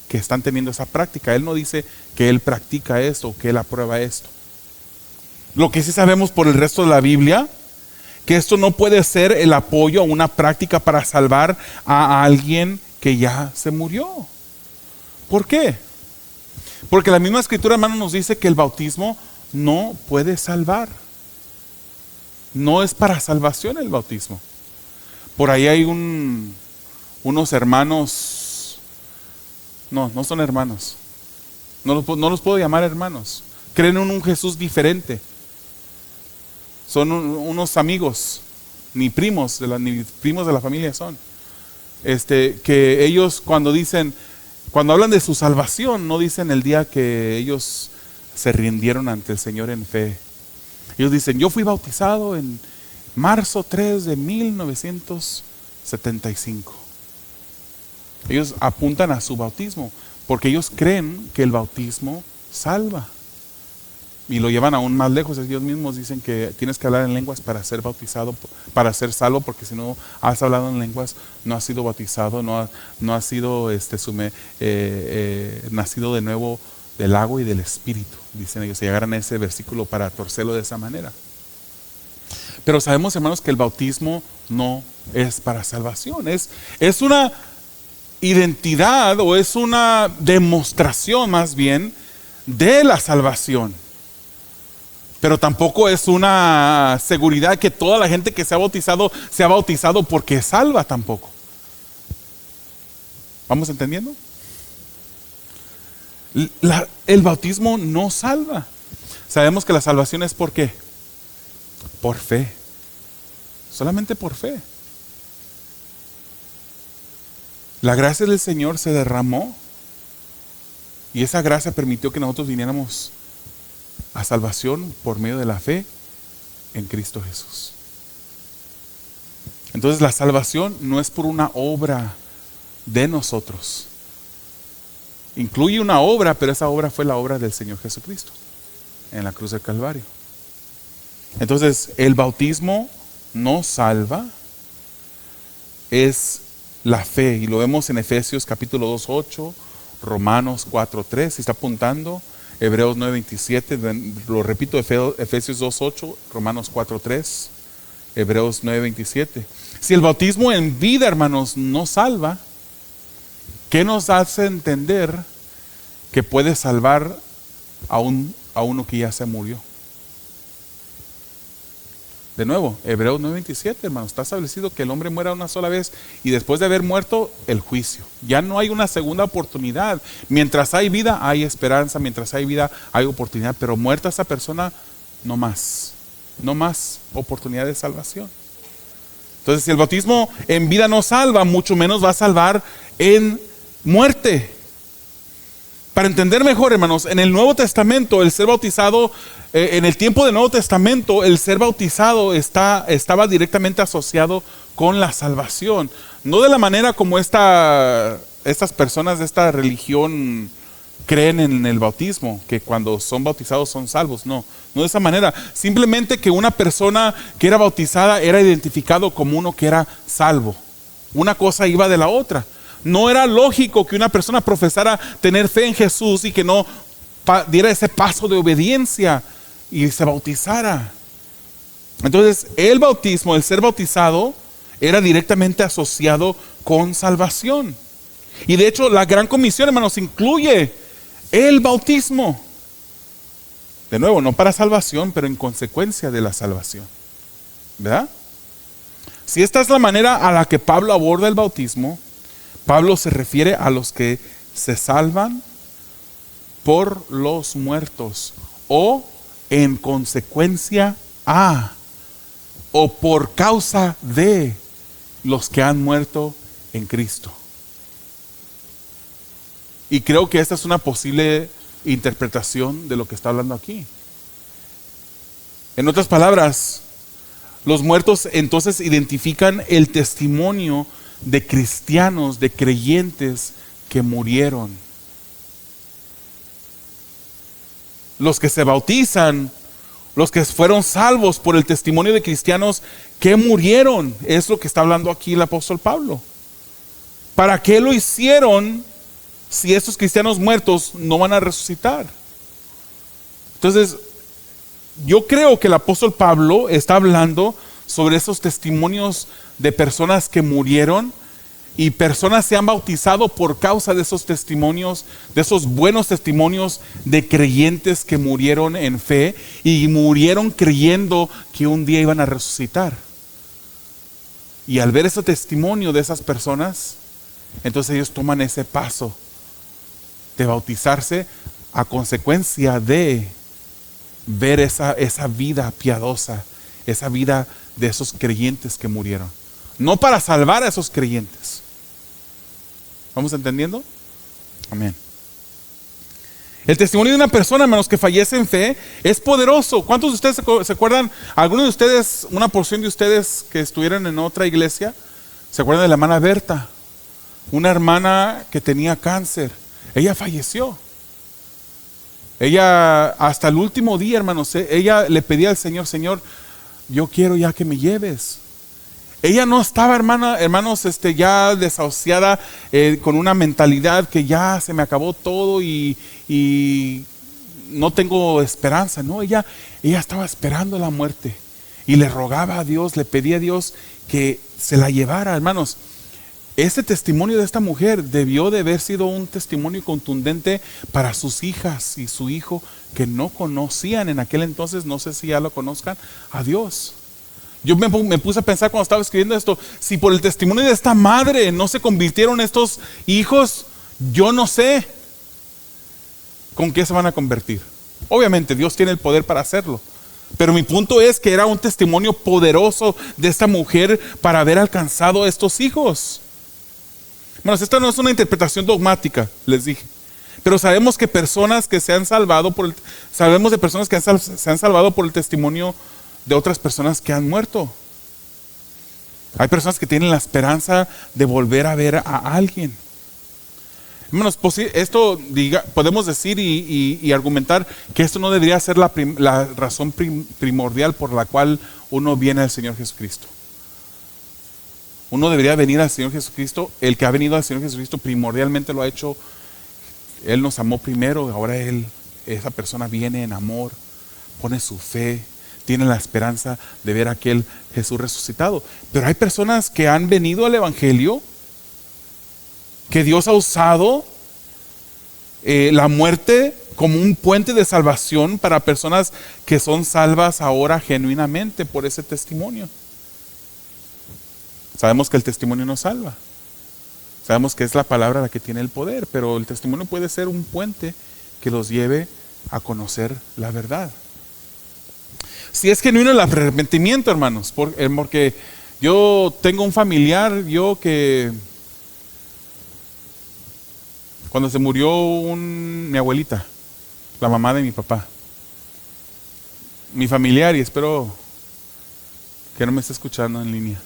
[SPEAKER 1] que están teniendo esa práctica. Él no dice que él practica esto, que él aprueba esto. Lo que sí sabemos por el resto de la Biblia, que esto no puede ser el apoyo a una práctica para salvar a alguien que ya se murió. ¿Por qué? Porque la misma escritura, hermano, nos dice que el bautismo no puede salvar. No es para salvación el bautismo. Por ahí hay unos hermanos, no son hermanos, no los puedo llamar hermanos, creen en un Jesús diferente. Son unos amigos, ni primos de la familia son. Que ellos cuando hablan de su salvación, no dicen el día que ellos se rindieron ante el Señor en fe. Ellos dicen, yo fui bautizado en marzo 3 de 1975. Ellos apuntan a su bautismo porque ellos creen que el bautismo salva. Y lo llevan aún más lejos. Ellos mismos dicen que tienes que hablar en lenguas para ser bautizado, para ser salvo, porque si no has hablado en lenguas, no has sido bautizado, no has sido nacido de nuevo del agua y del espíritu. Dicen ellos, se agarran ese versículo para torcerlo de esa manera. Pero sabemos, hermanos, que el bautismo no es para salvación. Es una identidad o es una demostración más bien de la salvación. Pero tampoco es una seguridad que toda la gente que se ha bautizado porque salva tampoco. ¿Vamos entendiendo? El bautismo no salva. Sabemos que la salvación es ¿por qué? Por fe. Solamente por fe. La gracia del Señor se derramó y esa gracia permitió que nosotros viniéramos a salvación por medio de la fe en Cristo Jesús. Entonces la salvación no es por una obra de nosotros. Incluye una obra, pero esa obra fue la obra del Señor Jesucristo en la cruz del Calvario. Entonces el bautismo no salva, es la fe, y lo vemos en Efesios capítulo 2:8, Romanos 4:3, si está apuntando, Hebreos 9:27, lo repito, Efesios 2:8, Romanos 4:3, Hebreos 9:27. Si el bautismo en vida, hermanos, no salva, ¿qué nos hace entender que puede salvar a uno que ya se murió? De nuevo, Hebreos 9:27, hermanos, está establecido que el hombre muera una sola vez y después de haber muerto, el juicio. Ya no hay una segunda oportunidad. Mientras hay vida, hay esperanza. Mientras hay vida, hay oportunidad. Pero muerta esa persona, no más. No más oportunidad de salvación. Entonces, si el bautismo en vida no salva, mucho menos va a salvar en muerte. Para entender mejor, hermanos, en el Nuevo Testamento, el ser bautizado, en el tiempo del Nuevo Testamento, el ser bautizado estaba directamente asociado con la salvación. No de la manera como estas personas de esta religión creen en el bautismo, que cuando son bautizados son salvos. No de esa manera. Simplemente que una persona que era bautizada era identificado como uno que era salvo. Una cosa iba de la otra. No era lógico que una persona profesara tener fe en Jesús y que no diera ese paso de obediencia y se bautizara. Entonces, el bautismo, el ser bautizado, era directamente asociado con salvación. Y de hecho, la Gran Comisión, hermanos, incluye el bautismo. De nuevo, no para salvación, pero en consecuencia de la salvación. ¿Verdad? Si esta es la manera a la que Pablo aborda el bautismo, Pablo se refiere a los que se salvan por los muertos o en consecuencia a o por causa de los que han muerto en Cristo. Y creo que esta es una posible interpretación de lo que está hablando aquí. En otras palabras, los muertos entonces identifican el testimonio de cristianos, de creyentes que murieron. Los que se bautizan, los que fueron salvos por el testimonio de cristianos que murieron, es lo que está hablando aquí el apóstol Pablo. ¿Para qué lo hicieron si estos cristianos muertos no van a resucitar? Entonces, yo creo que el apóstol Pablo está hablando sobre esos testimonios de personas que murieron y personas se han bautizado por causa de esos testimonios, de esos buenos testimonios de creyentes que murieron en fe y murieron creyendo que un día iban a resucitar. Y al ver ese testimonio de esas personas, entonces ellos toman ese paso de bautizarse a consecuencia de ver esa vida piadosa, esa vida de esos creyentes que murieron. No para salvar a esos creyentes. ¿Vamos entendiendo? Amén. El testimonio de una persona, hermanos, que fallece en fe es poderoso. ¿Cuántos de ustedes se acuerdan? Algunos de ustedes, una porción de ustedes que estuvieron en otra iglesia, ¿se acuerdan de la hermana Berta? Una hermana que tenía cáncer. Ella falleció. Ella, hasta el último día, hermanos, ella le pedía al Señor: Señor, yo quiero ya que me lleves. Ella no estaba, hermanos, ya desahuciada, con una mentalidad que ya se me acabó todo y no tengo esperanza. No, ella estaba esperando la muerte y le rogaba a Dios, le pedía a Dios que se la llevara, hermanos. Este testimonio de esta mujer debió de haber sido un testimonio contundente para sus hijas y su hijo, que no conocían en aquel entonces, no sé si ya lo conozcan, a Dios. Yo me puse a pensar cuando estaba escribiendo esto, si por el testimonio de esta madre no se convirtieron estos hijos, yo no sé con qué se van a convertir. Obviamente Dios tiene el poder para hacerlo, pero mi punto es que era un testimonio poderoso de esta mujer para haber alcanzado a estos hijos. Bueno, esta no es una interpretación dogmática, les dije, pero sabemos que personas que se han salvado sabemos de personas que se han salvado por el testimonio de otras personas que han muerto. Hay personas que tienen la esperanza de volver a ver a alguien. Hermanos, esto podemos decir y argumentar que esto no debería ser la razón primordial por la cual uno viene al Señor Jesucristo. Uno debería venir al Señor Jesucristo. El que ha venido al Señor Jesucristo primordialmente lo ha hecho. Él nos amó primero, ahora esa persona viene en amor, pone su fe, tiene la esperanza de ver a aquel Jesús resucitado. Pero hay personas que han venido al Evangelio, que Dios ha usado la muerte como un puente de salvación para personas que son salvas ahora genuinamente por ese testimonio. Sabemos que el testimonio no salva. Sabemos que es la palabra la que tiene el poder, pero el testimonio puede ser un puente que los lleve a conocer la verdad. Si es genuino el arrepentimiento, hermanos, porque yo tengo un familiar, que Cuando se murió mi abuelita, la mamá de mi papá, mi familiar, y espero que no me esté escuchando en línea.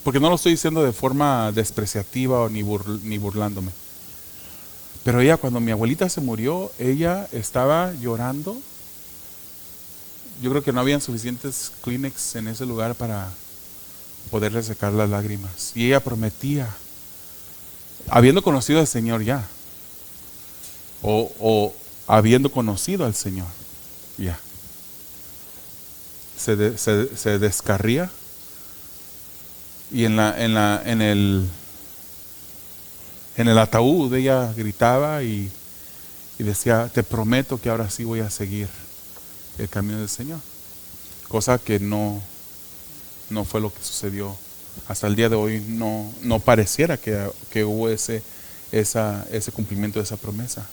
[SPEAKER 1] Porque no lo estoy diciendo de forma despreciativa o ni burlándome. Pero ella, cuando mi abuelita se murió, ella estaba llorando. Yo creo que no habían suficientes Kleenex en ese lugar para poderle secar las lágrimas. Y ella prometía, habiendo conocido al Señor ya, o habiendo conocido al Señor ya, se descarría. Y en el ataúd ella gritaba y decía: te prometo que ahora sí voy a seguir el camino del Señor. Cosa que no fue lo que sucedió. Hasta el día de hoy no pareciera que hubo ese cumplimiento de esa promesa.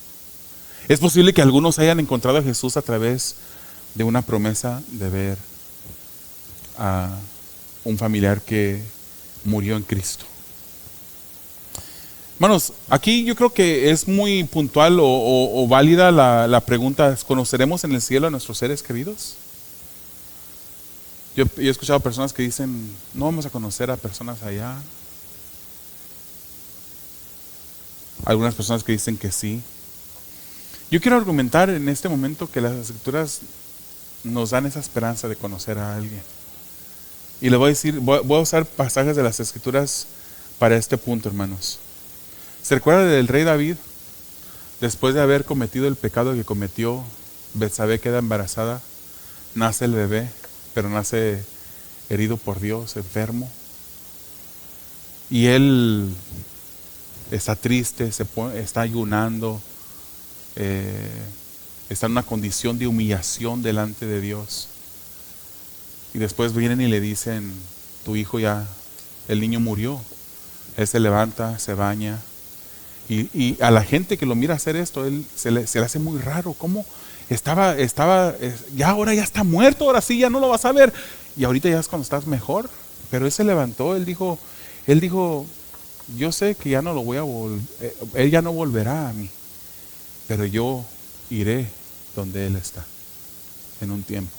[SPEAKER 1] Es posible que algunos hayan encontrado a Jesús a través de una promesa de ver a un familiar que murió en Cristo. Hermanos, aquí yo creo que es muy puntual o válida la pregunta: ¿conoceremos en el cielo a nuestros seres queridos? Yo he escuchado personas que dicen: no vamos a conocer a personas allá. Algunas personas que dicen que sí. Yo quiero argumentar en este momento que las Escrituras nos dan esa esperanza de conocer a alguien. Y le voy a decir, voy a usar pasajes de las Escrituras para este punto, hermanos. ¿Se recuerda del rey David? Después de haber cometido el pecado que cometió, Betsabé queda embarazada, nace el bebé, pero nace herido por Dios, enfermo. Y él está triste, está ayunando, está en una condición de humillación delante de Dios. Y después vienen y le dicen: tu hijo ya, el niño murió. Él se levanta, se baña. Y a la gente que lo mira hacer esto, se le hace muy raro. ¿Cómo? Ahora ya está muerto, ahora sí ya no lo vas a ver. Y ahorita ya es cuando estás mejor. Pero él se levantó, él dijo, yo sé que ya no lo voy a volver, él ya no volverá a mí. Pero yo iré donde él está en un tiempo.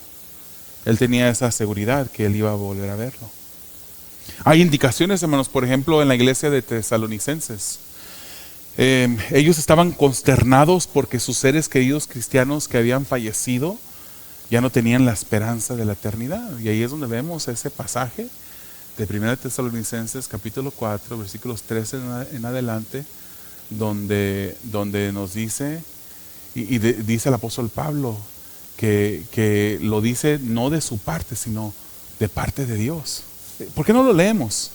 [SPEAKER 1] Él tenía esa seguridad que él iba a volver a verlo. Hay indicaciones, hermanos, por ejemplo, en la iglesia de Tesalonicenses. Ellos estaban consternados porque sus seres queridos cristianos que habían fallecido ya no tenían la esperanza de la eternidad. Y ahí es donde vemos ese pasaje de 1 Tesalonicenses capítulo 4, versículos 13 en adelante, donde nos dice, dice el apóstol Pablo, que lo dice no de su parte, sino de parte de Dios. ¿Por qué no lo leemos?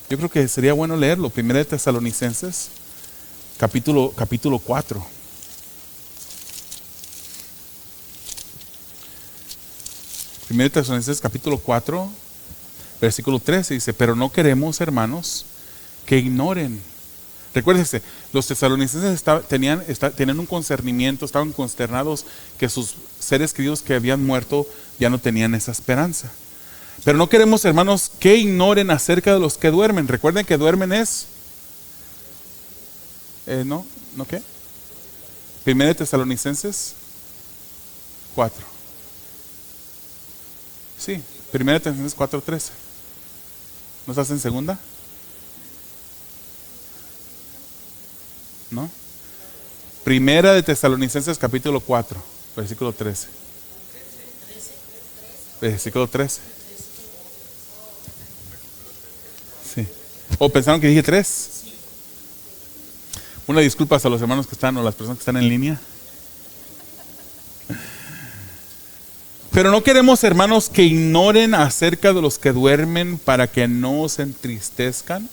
[SPEAKER 1] Yo creo que sería bueno leerlo. 1 Tesalonicenses capítulo 4. Primero Tesalonicenses capítulo 4, versículo 13 dice: pero no queremos, hermanos, que ignoren. Recuérdense, los tesalonicenses tenían un concernimiento, estaban consternados que sus seres queridos que habían muerto ya no tenían esa esperanza. Pero no queremos, hermanos, que ignoren acerca de los que duermen. Recuerden que duermen es... ¿No qué? 1 Tesalonicenses 4. Sí, 1 Tesalonicenses 4:13. ¿No estás en segunda? ¿No? 1 Tesalonicenses capítulo 4, versículo 13. Versículo 13. Sí. ¿O pensaron que dije 3? Una disculpa a los hermanos que están o las personas que están en línea. Pero no queremos, hermanos, que ignoren acerca de los que duermen para que no se entristezcan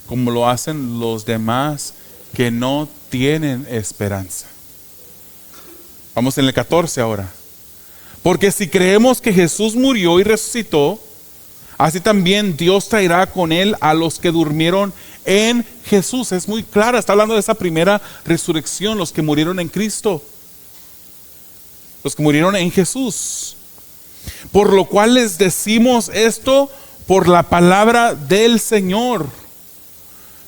[SPEAKER 1] como lo hacen los demás que no tienen esperanza. Vamos en el 14 ahora. Porque si creemos que Jesús murió y resucitó, así también Dios traerá con él a los que durmieron en Jesús. Es muy clara, está hablando de esa primera resurrección, los que murieron en Cristo, los que murieron en Jesús. Por lo cual les decimos esto, por la palabra del Señor,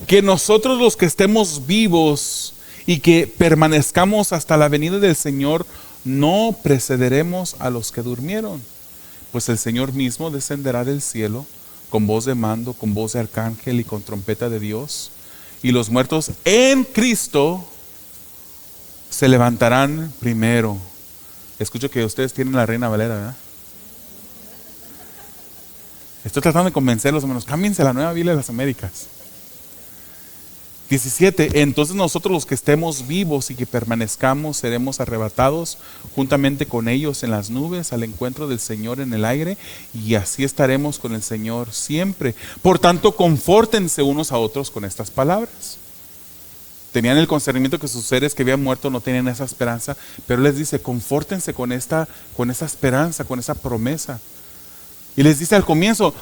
[SPEAKER 1] que nosotros los que estemos vivos y que permanezcamos hasta la venida del Señor, no precederemos a los que durmieron. Pues el Señor mismo descenderá del cielo con voz de mando, con voz de arcángel y con trompeta de Dios. Y los muertos en Cristo se levantarán primero. Escucho que ustedes tienen la Reina Valera, ¿verdad? Estoy tratando de convencerlos, hermanos. Cámbiense la Nueva Biblia de las Américas. 17. Entonces nosotros los que estemos vivos y que permanezcamos seremos arrebatados juntamente con ellos en las nubes al encuentro del Señor en el aire, y así estaremos con el Señor siempre. Por tanto, confórtense unos a otros con estas palabras. Tenían el concernimiento que sus seres que habían muerto no tenían esa esperanza, pero les dice, confórtense con esa esperanza, con esa promesa. Y les dice al comienzo,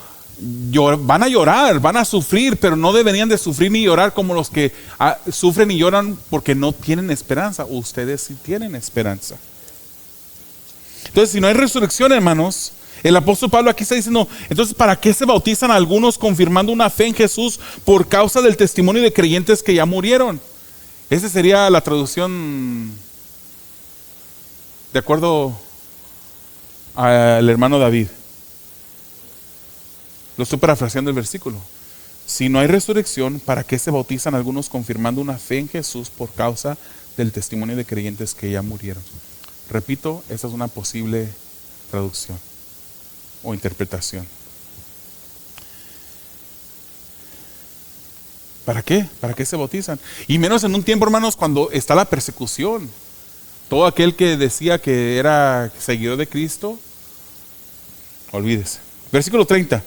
[SPEAKER 1] van a llorar, van a sufrir, pero no deberían de sufrir ni llorar como los que sufren y lloran porque no tienen esperanza. Ustedes sí tienen esperanza. Entonces, si no hay resurrección, hermanos, el apóstol Pablo aquí está diciendo, entonces, ¿para qué se bautizan algunos confirmando una fe en Jesús por causa del testimonio de creyentes que ya murieron? Esa sería la traducción de acuerdo al hermano David. Lo estoy parafraseando el versículo. Si no hay resurrección, ¿para qué se bautizan algunos confirmando una fe en Jesús por causa del testimonio de creyentes que ya murieron? Repito, esa es una posible traducción o interpretación. ¿Para qué? ¿Para qué se bautizan? Y menos en un tiempo, hermanos, cuando está la persecución. Todo aquel que decía que era seguidor de Cristo, olvídese. Versículo 30.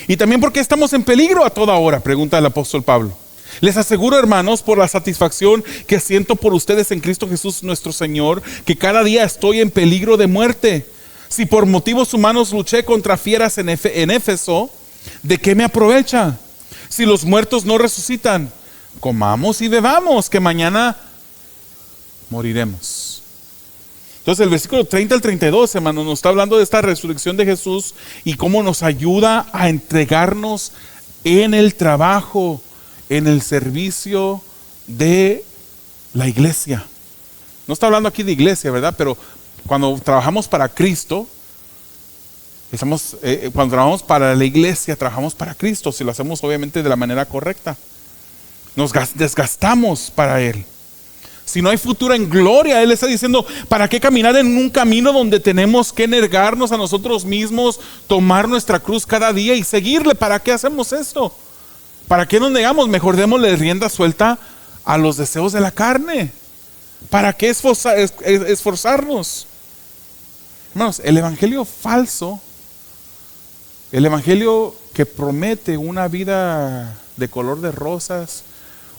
[SPEAKER 1] Y también porque estamos en peligro a toda hora, pregunta el apóstol Pablo. Les aseguro, hermanos, por la satisfacción que siento por ustedes en Cristo Jesús nuestro Señor, que cada día estoy en peligro de muerte. Si por motivos humanos luché contra fieras en Éfeso, ¿de qué me aprovecha? Si los muertos no resucitan, comamos y bebamos, que mañana moriremos. Entonces el versículo 30 al 32, hermanos, nos está hablando de esta resurrección de Jesús y cómo nos ayuda a entregarnos en el trabajo, en el servicio de la iglesia. No está hablando aquí de iglesia, ¿verdad? Pero cuando trabajamos para Cristo, cuando trabajamos para la iglesia, trabajamos para Cristo, si lo hacemos obviamente de la manera correcta. Nos desgastamos para Él. Si no hay futuro en gloria, Él está diciendo, ¿para qué caminar en un camino donde tenemos que negarnos a nosotros mismos, tomar nuestra cruz cada día y seguirle? ¿Para qué hacemos esto? ¿Para qué nos negamos? Mejor démosle rienda suelta a los deseos de la carne. ¿Para qué esforzarnos? Hermanos, el evangelio falso, el evangelio que promete una vida de color de rosas,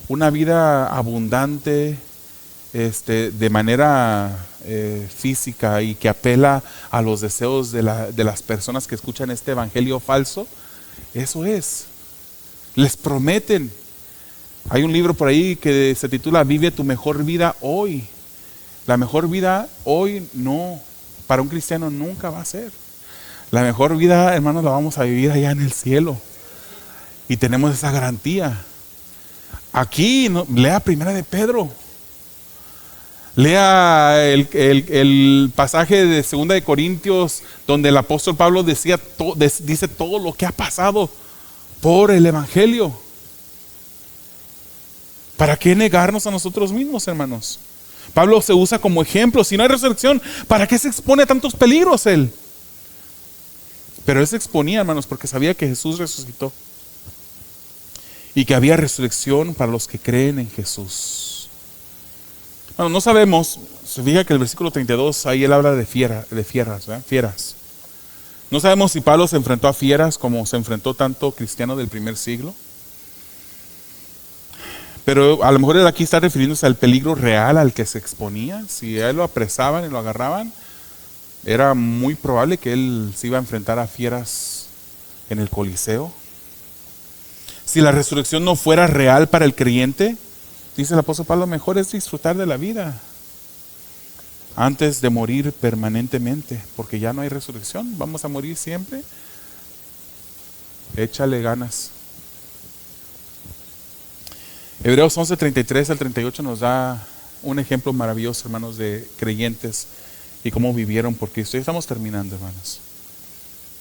[SPEAKER 1] una vida abundante, de manera física y que apela a los deseos de las personas que escuchan este evangelio falso, eso es. Les prometen. Hay un libro por ahí que se titula Vive tu mejor vida hoy. La mejor vida hoy no, para un cristiano nunca va a ser. La mejor vida, hermanos, la vamos a vivir allá en el cielo. Y tenemos esa garantía. Aquí, lea Primera de Pedro. Lea el pasaje de Segunda de Corintios, donde el apóstol Pablo dice todo lo que ha pasado por el evangelio. ¿Para qué negarnos a nosotros mismos, hermanos? Pablo se usa como ejemplo. Si no hay resurrección, ¿para qué se expone a tantos peligros él? Pero él se exponía, hermanos, porque sabía que Jesús resucitó y que había resurrección para los que creen en Jesús. Bueno, no sabemos, se fija que el versículo 32, ahí él habla de fieras, ¿verdad? Fieras. No sabemos si Pablo se enfrentó a fieras como se enfrentó tanto cristiano del primer siglo. Pero a lo mejor él aquí está refiriéndose al peligro real al que se exponía. Si a él lo apresaban y lo agarraban, era muy probable que él se iba a enfrentar a fieras en el Coliseo. Si la resurrección no fuera real para el creyente, dice el apóstol Pablo, mejor es disfrutar de la vida antes de morir permanentemente, porque ya no hay resurrección, vamos a morir siempre. Échale ganas. Hebreos 11, 33 al 38 nos da un ejemplo maravilloso, hermanos, de creyentes y cómo vivieron por Cristo. Ya estamos terminando, hermanos.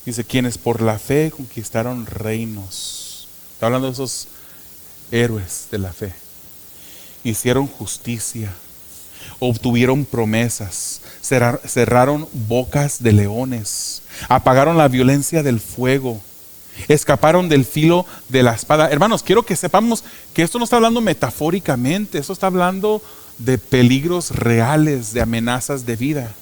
[SPEAKER 1] Dice, quienes por la fe conquistaron reinos. Está hablando de esos héroes de la fe. Hicieron justicia, obtuvieron promesas, cerraron bocas de leones, apagaron la violencia del fuego, escaparon del filo de la espada. Hermanos, quiero que sepamos que esto no está hablando metafóricamente, esto está hablando de peligros reales, de amenazas de vida.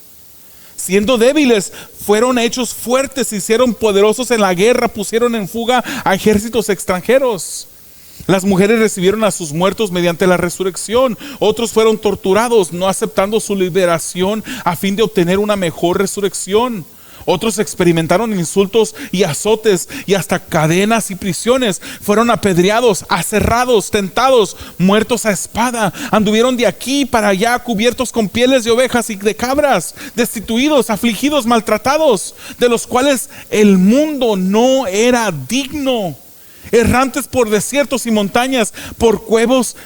[SPEAKER 1] Siendo débiles, fueron hechos fuertes, se hicieron poderosos en la guerra, pusieron en fuga a ejércitos extranjeros. Las mujeres recibieron a sus muertos mediante la resurrección. Otros fueron torturados, no aceptando su liberación a fin de obtener una mejor resurrección. Otros experimentaron insultos y azotes y hasta cadenas y prisiones. Fueron apedreados, aserrados, tentados, muertos a espada. Anduvieron de aquí para allá cubiertos con pieles de ovejas y de cabras, destituidos, afligidos, maltratados, de los cuales el mundo no era digno. Errantes por desiertos y montañas, por cuevas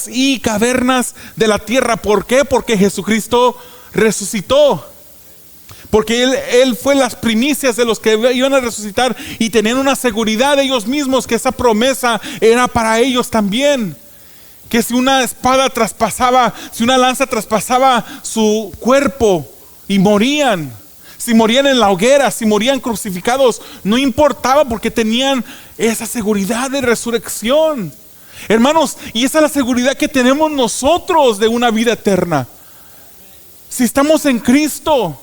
[SPEAKER 1] y cavernas de la tierra. ¿Por qué? Porque Jesucristo resucitó. Porque Él fue las primicias de los que iban a resucitar y tenían una seguridad de ellos mismos que esa promesa era para ellos también. Que si una espada traspasaba, si una lanza traspasaba su cuerpo y morían, si morían en la hoguera, si morían crucificados, no importaba porque tenían esa seguridad de resurrección. Hermanos, y esa es la seguridad que tenemos nosotros de una vida eterna. Si estamos en Cristo,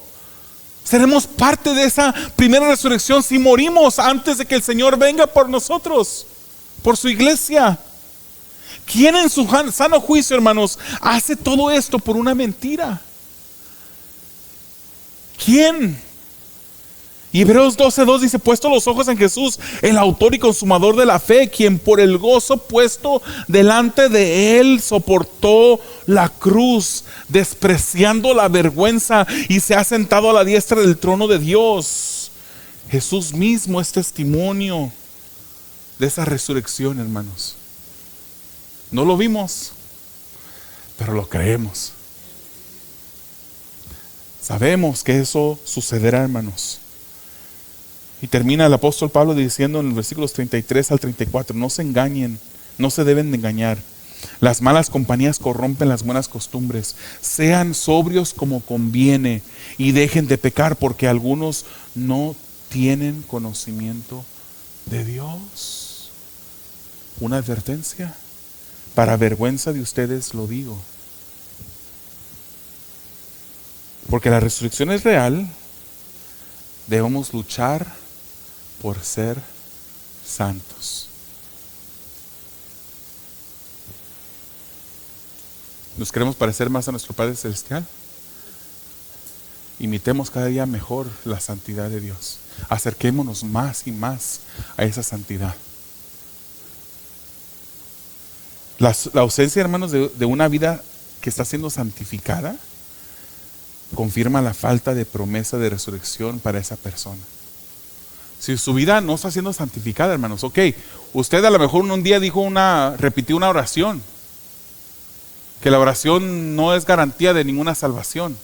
[SPEAKER 1] seremos parte de esa primera resurrección si morimos antes de que el Señor venga por nosotros, por su iglesia. ¿Quién en su sano juicio, hermanos, hace todo esto por una mentira? ¿Quién? Y Hebreos 12:2 dice, puesto los ojos en Jesús, el autor y consumador de la fe, quien por el gozo puesto delante de él soportó la cruz, despreciando la vergüenza, y se ha sentado a la diestra del trono de Dios. Jesús mismo es testimonio de esa resurrección, hermanos. No lo vimos, pero lo creemos. Sabemos que eso sucederá, hermanos. Y termina el apóstol Pablo diciendo en los versículos 33 al 34, no se engañen, no se deben de engañar. Las malas compañías corrompen las buenas costumbres. Sean sobrios como conviene y dejen de pecar, porque algunos no tienen conocimiento de Dios. Una advertencia, para vergüenza de ustedes lo digo. Porque la resurrección es real, debemos luchar por ser santos. ¿Nos queremos parecer más a nuestro Padre Celestial? Imitemos cada día mejor la santidad de Dios. Acerquémonos más y más a esa santidad. La ausencia, hermanos, de una vida que está siendo santificada confirma la falta de promesa de resurrección para esa persona. Si su vida no está siendo santificada, hermanos, ok, usted a lo mejor un día repitió una oración, que la oración no es garantía de ninguna salvación,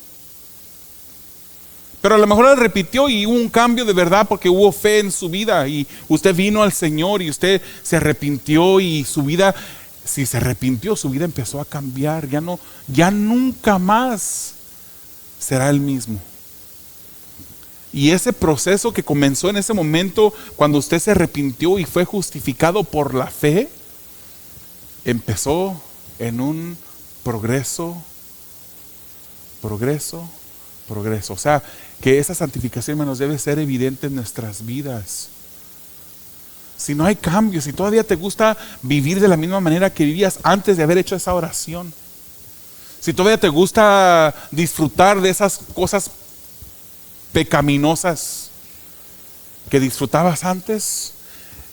[SPEAKER 1] pero a lo mejor la repitió y hubo un cambio de verdad porque hubo fe en su vida y usted vino al Señor y usted se arrepintió y su vida, si se arrepintió, su vida empezó a cambiar, ya nunca más será el mismo. Y ese proceso que comenzó en ese momento, cuando usted se arrepintió y fue justificado por la fe, empezó en un progreso. O sea, que esa santificación, hermanos, debe ser evidente en nuestras vidas. Si no hay cambios, si todavía te gusta vivir de la misma manera que vivías antes de haber hecho esa oración, si todavía te gusta disfrutar de esas cosas pecaminosas que disfrutabas antes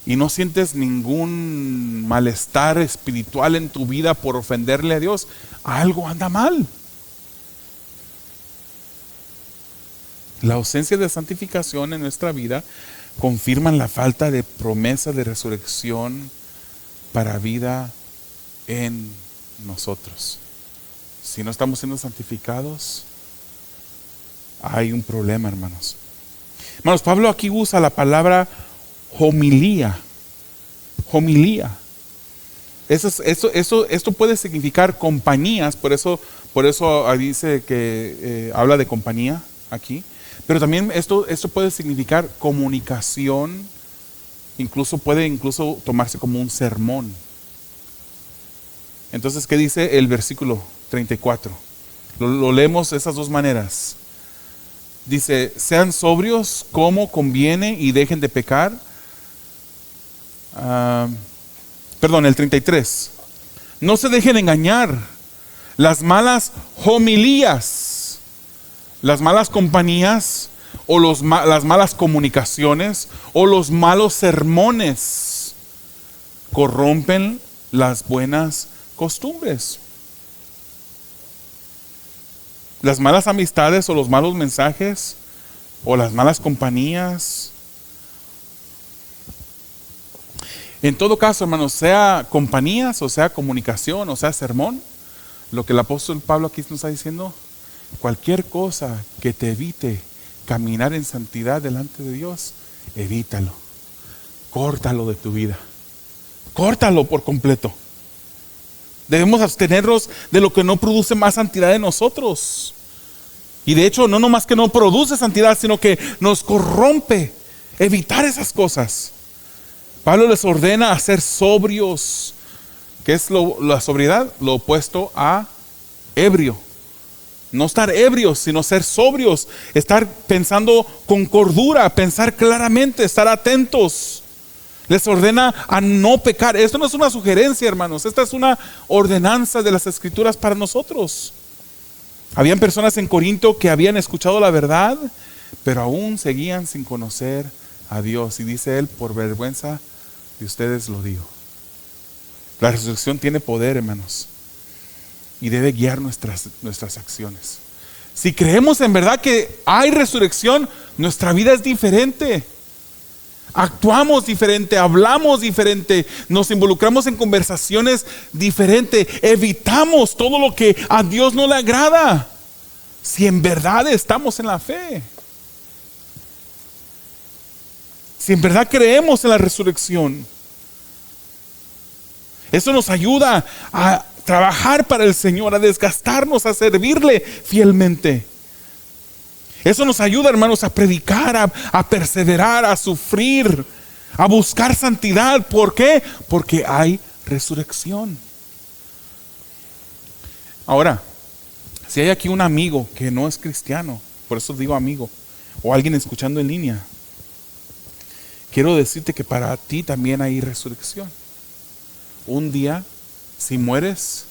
[SPEAKER 1] y no sientes ningún malestar espiritual en tu vida por ofenderle a Dios, algo anda mal. La ausencia de santificación en nuestra vida confirman la falta de promesa de resurrección para vida en nosotros. Si no estamos siendo santificados, hay un problema, hermanos. Hermanos, Pablo aquí usa la palabra homilía. Homilía. Esto puede significar compañías, por eso dice que habla de compañía aquí. Pero también esto puede significar comunicación, puede tomarse como un sermón. Entonces, ¿qué dice el versículo 34? Lo leemos de esas dos maneras. Dice, sean sobrios como conviene y dejen de pecar. El 33. No se dejen engañar. Las malas homilías, las malas compañías o las malas comunicaciones o los malos sermones corrompen las buenas costumbres. Las malas amistades o los malos mensajes o las malas compañías. En todo caso, hermanos, sea compañías o sea comunicación o sea sermón, lo que el apóstol Pablo aquí nos está diciendo, cualquier cosa que te evite caminar en santidad delante de Dios, evítalo. Córtalo de tu vida. Córtalo por completo. Debemos abstenernos de lo que no produce más santidad en nosotros. Y de hecho, no nomás que no produce santidad, sino que nos corrompe. Evitar esas cosas. Pablo les ordena a ser sobrios. ¿Qué es la sobriedad? Lo opuesto a ebrio. No estar ebrios, sino ser sobrios. Estar pensando con cordura, pensar claramente, estar atentos. Les ordena a no pecar. Esto no es una sugerencia, hermanos. Esta es una ordenanza de las Escrituras para nosotros. Habían personas en Corinto que habían escuchado la verdad, pero aún seguían sin conocer a Dios. Y dice él, por vergüenza de ustedes lo digo. La resurrección tiene poder, hermanos, y debe guiar nuestras acciones. Si creemos en verdad que hay resurrección, nuestra vida es diferente. Actuamos diferente, hablamos diferente, nos involucramos en conversaciones diferentes, evitamos todo lo que a Dios no le agrada, si en verdad estamos en la fe, si en verdad creemos en la resurrección. Eso nos ayuda a trabajar para el Señor, a desgastarnos, a servirle fielmente. Eso nos ayuda, hermanos, a predicar, a perseverar, a sufrir, a buscar santidad. ¿Por qué? Porque hay resurrección. Ahora, si hay aquí un amigo que no es cristiano, por eso digo amigo, o alguien escuchando en línea, quiero decirte que para ti también hay resurrección. Un día, si mueres,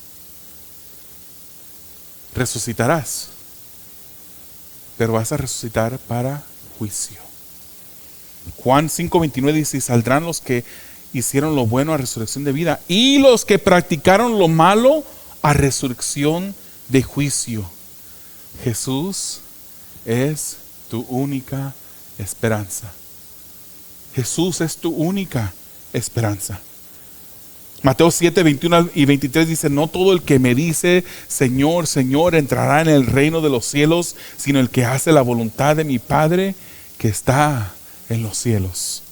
[SPEAKER 1] resucitarás. Pero vas a resucitar para juicio. Juan 5:29 dice, y saldrán los que hicieron lo bueno a resurrección de vida, y los que practicaron lo malo a resurrección de juicio. Jesús es tu única esperanza. Jesús es tu única esperanza. Mateo 7, 21 y 23 dice, no todo el que me dice, Señor, Señor, entrará en el reino de los cielos, sino el que hace la voluntad de mi Padre que está en los cielos.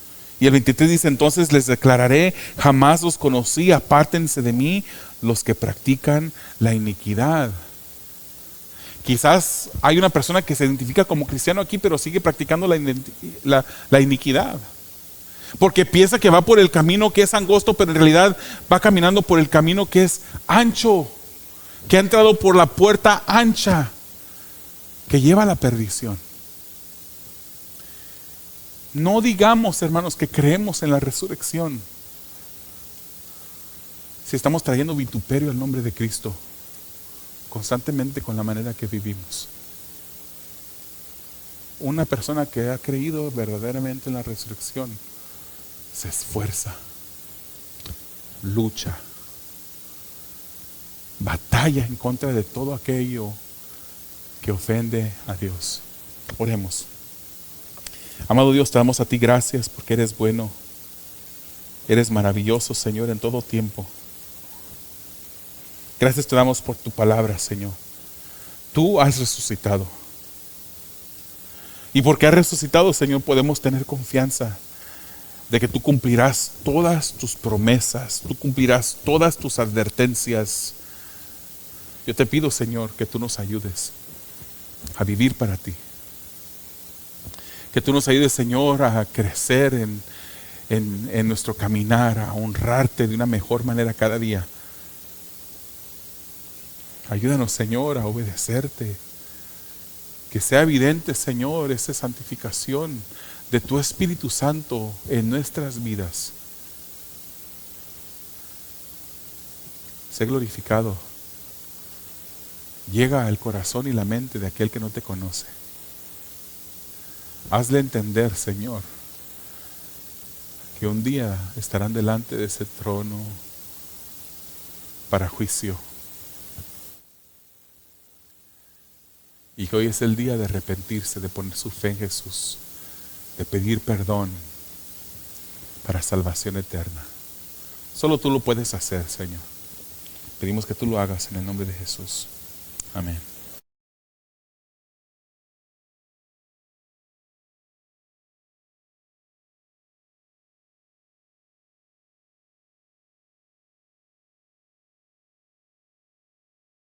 [SPEAKER 1] Y el 23 dice, entonces les declararé, jamás los conocí, apártense de mí los que practican la iniquidad. Quizás hay una persona que se identifica como cristiano aquí, pero sigue practicando la iniquidad. Porque piensa que va por el camino que es angosto, pero en realidad va caminando por el camino que es ancho, que ha entrado por la puerta ancha, que lleva a la perdición. No digamos, hermanos, que creemos en la resurrección si estamos trayendo vituperio al nombre de Cristo constantemente con la manera que vivimos. Una persona que ha creído verdaderamente en la resurrección se esfuerza, lucha, batalla en contra de todo aquello que ofende a Dios. Oremos. Amado Dios, te damos a ti gracias porque eres bueno. Eres maravilloso, Señor, en todo tiempo. Gracias te damos por tu palabra, Señor. Tú has resucitado. Y porque has resucitado, Señor, podemos tener confianza de que tú cumplirás todas tus promesas, tú cumplirás todas tus advertencias. Yo te pido, Señor, que tú nos ayudes a vivir para ti. Que tú nos ayudes, Señor, a crecer en nuestro caminar, a honrarte de una mejor manera cada día. Ayúdanos, Señor, a obedecerte. Que sea evidente, Señor, esa santificación de tu Espíritu Santo en nuestras vidas. Sé glorificado. Llega al corazón y la mente de aquel que no te conoce. Hazle entender, Señor, que un día estarán delante de ese trono para juicio. Y que hoy es el día de arrepentirse, de poner su fe en Jesús, de pedir perdón para salvación eterna. Solo tú lo puedes hacer, Señor. Pedimos que tú lo hagas en el nombre de Jesús. Amén.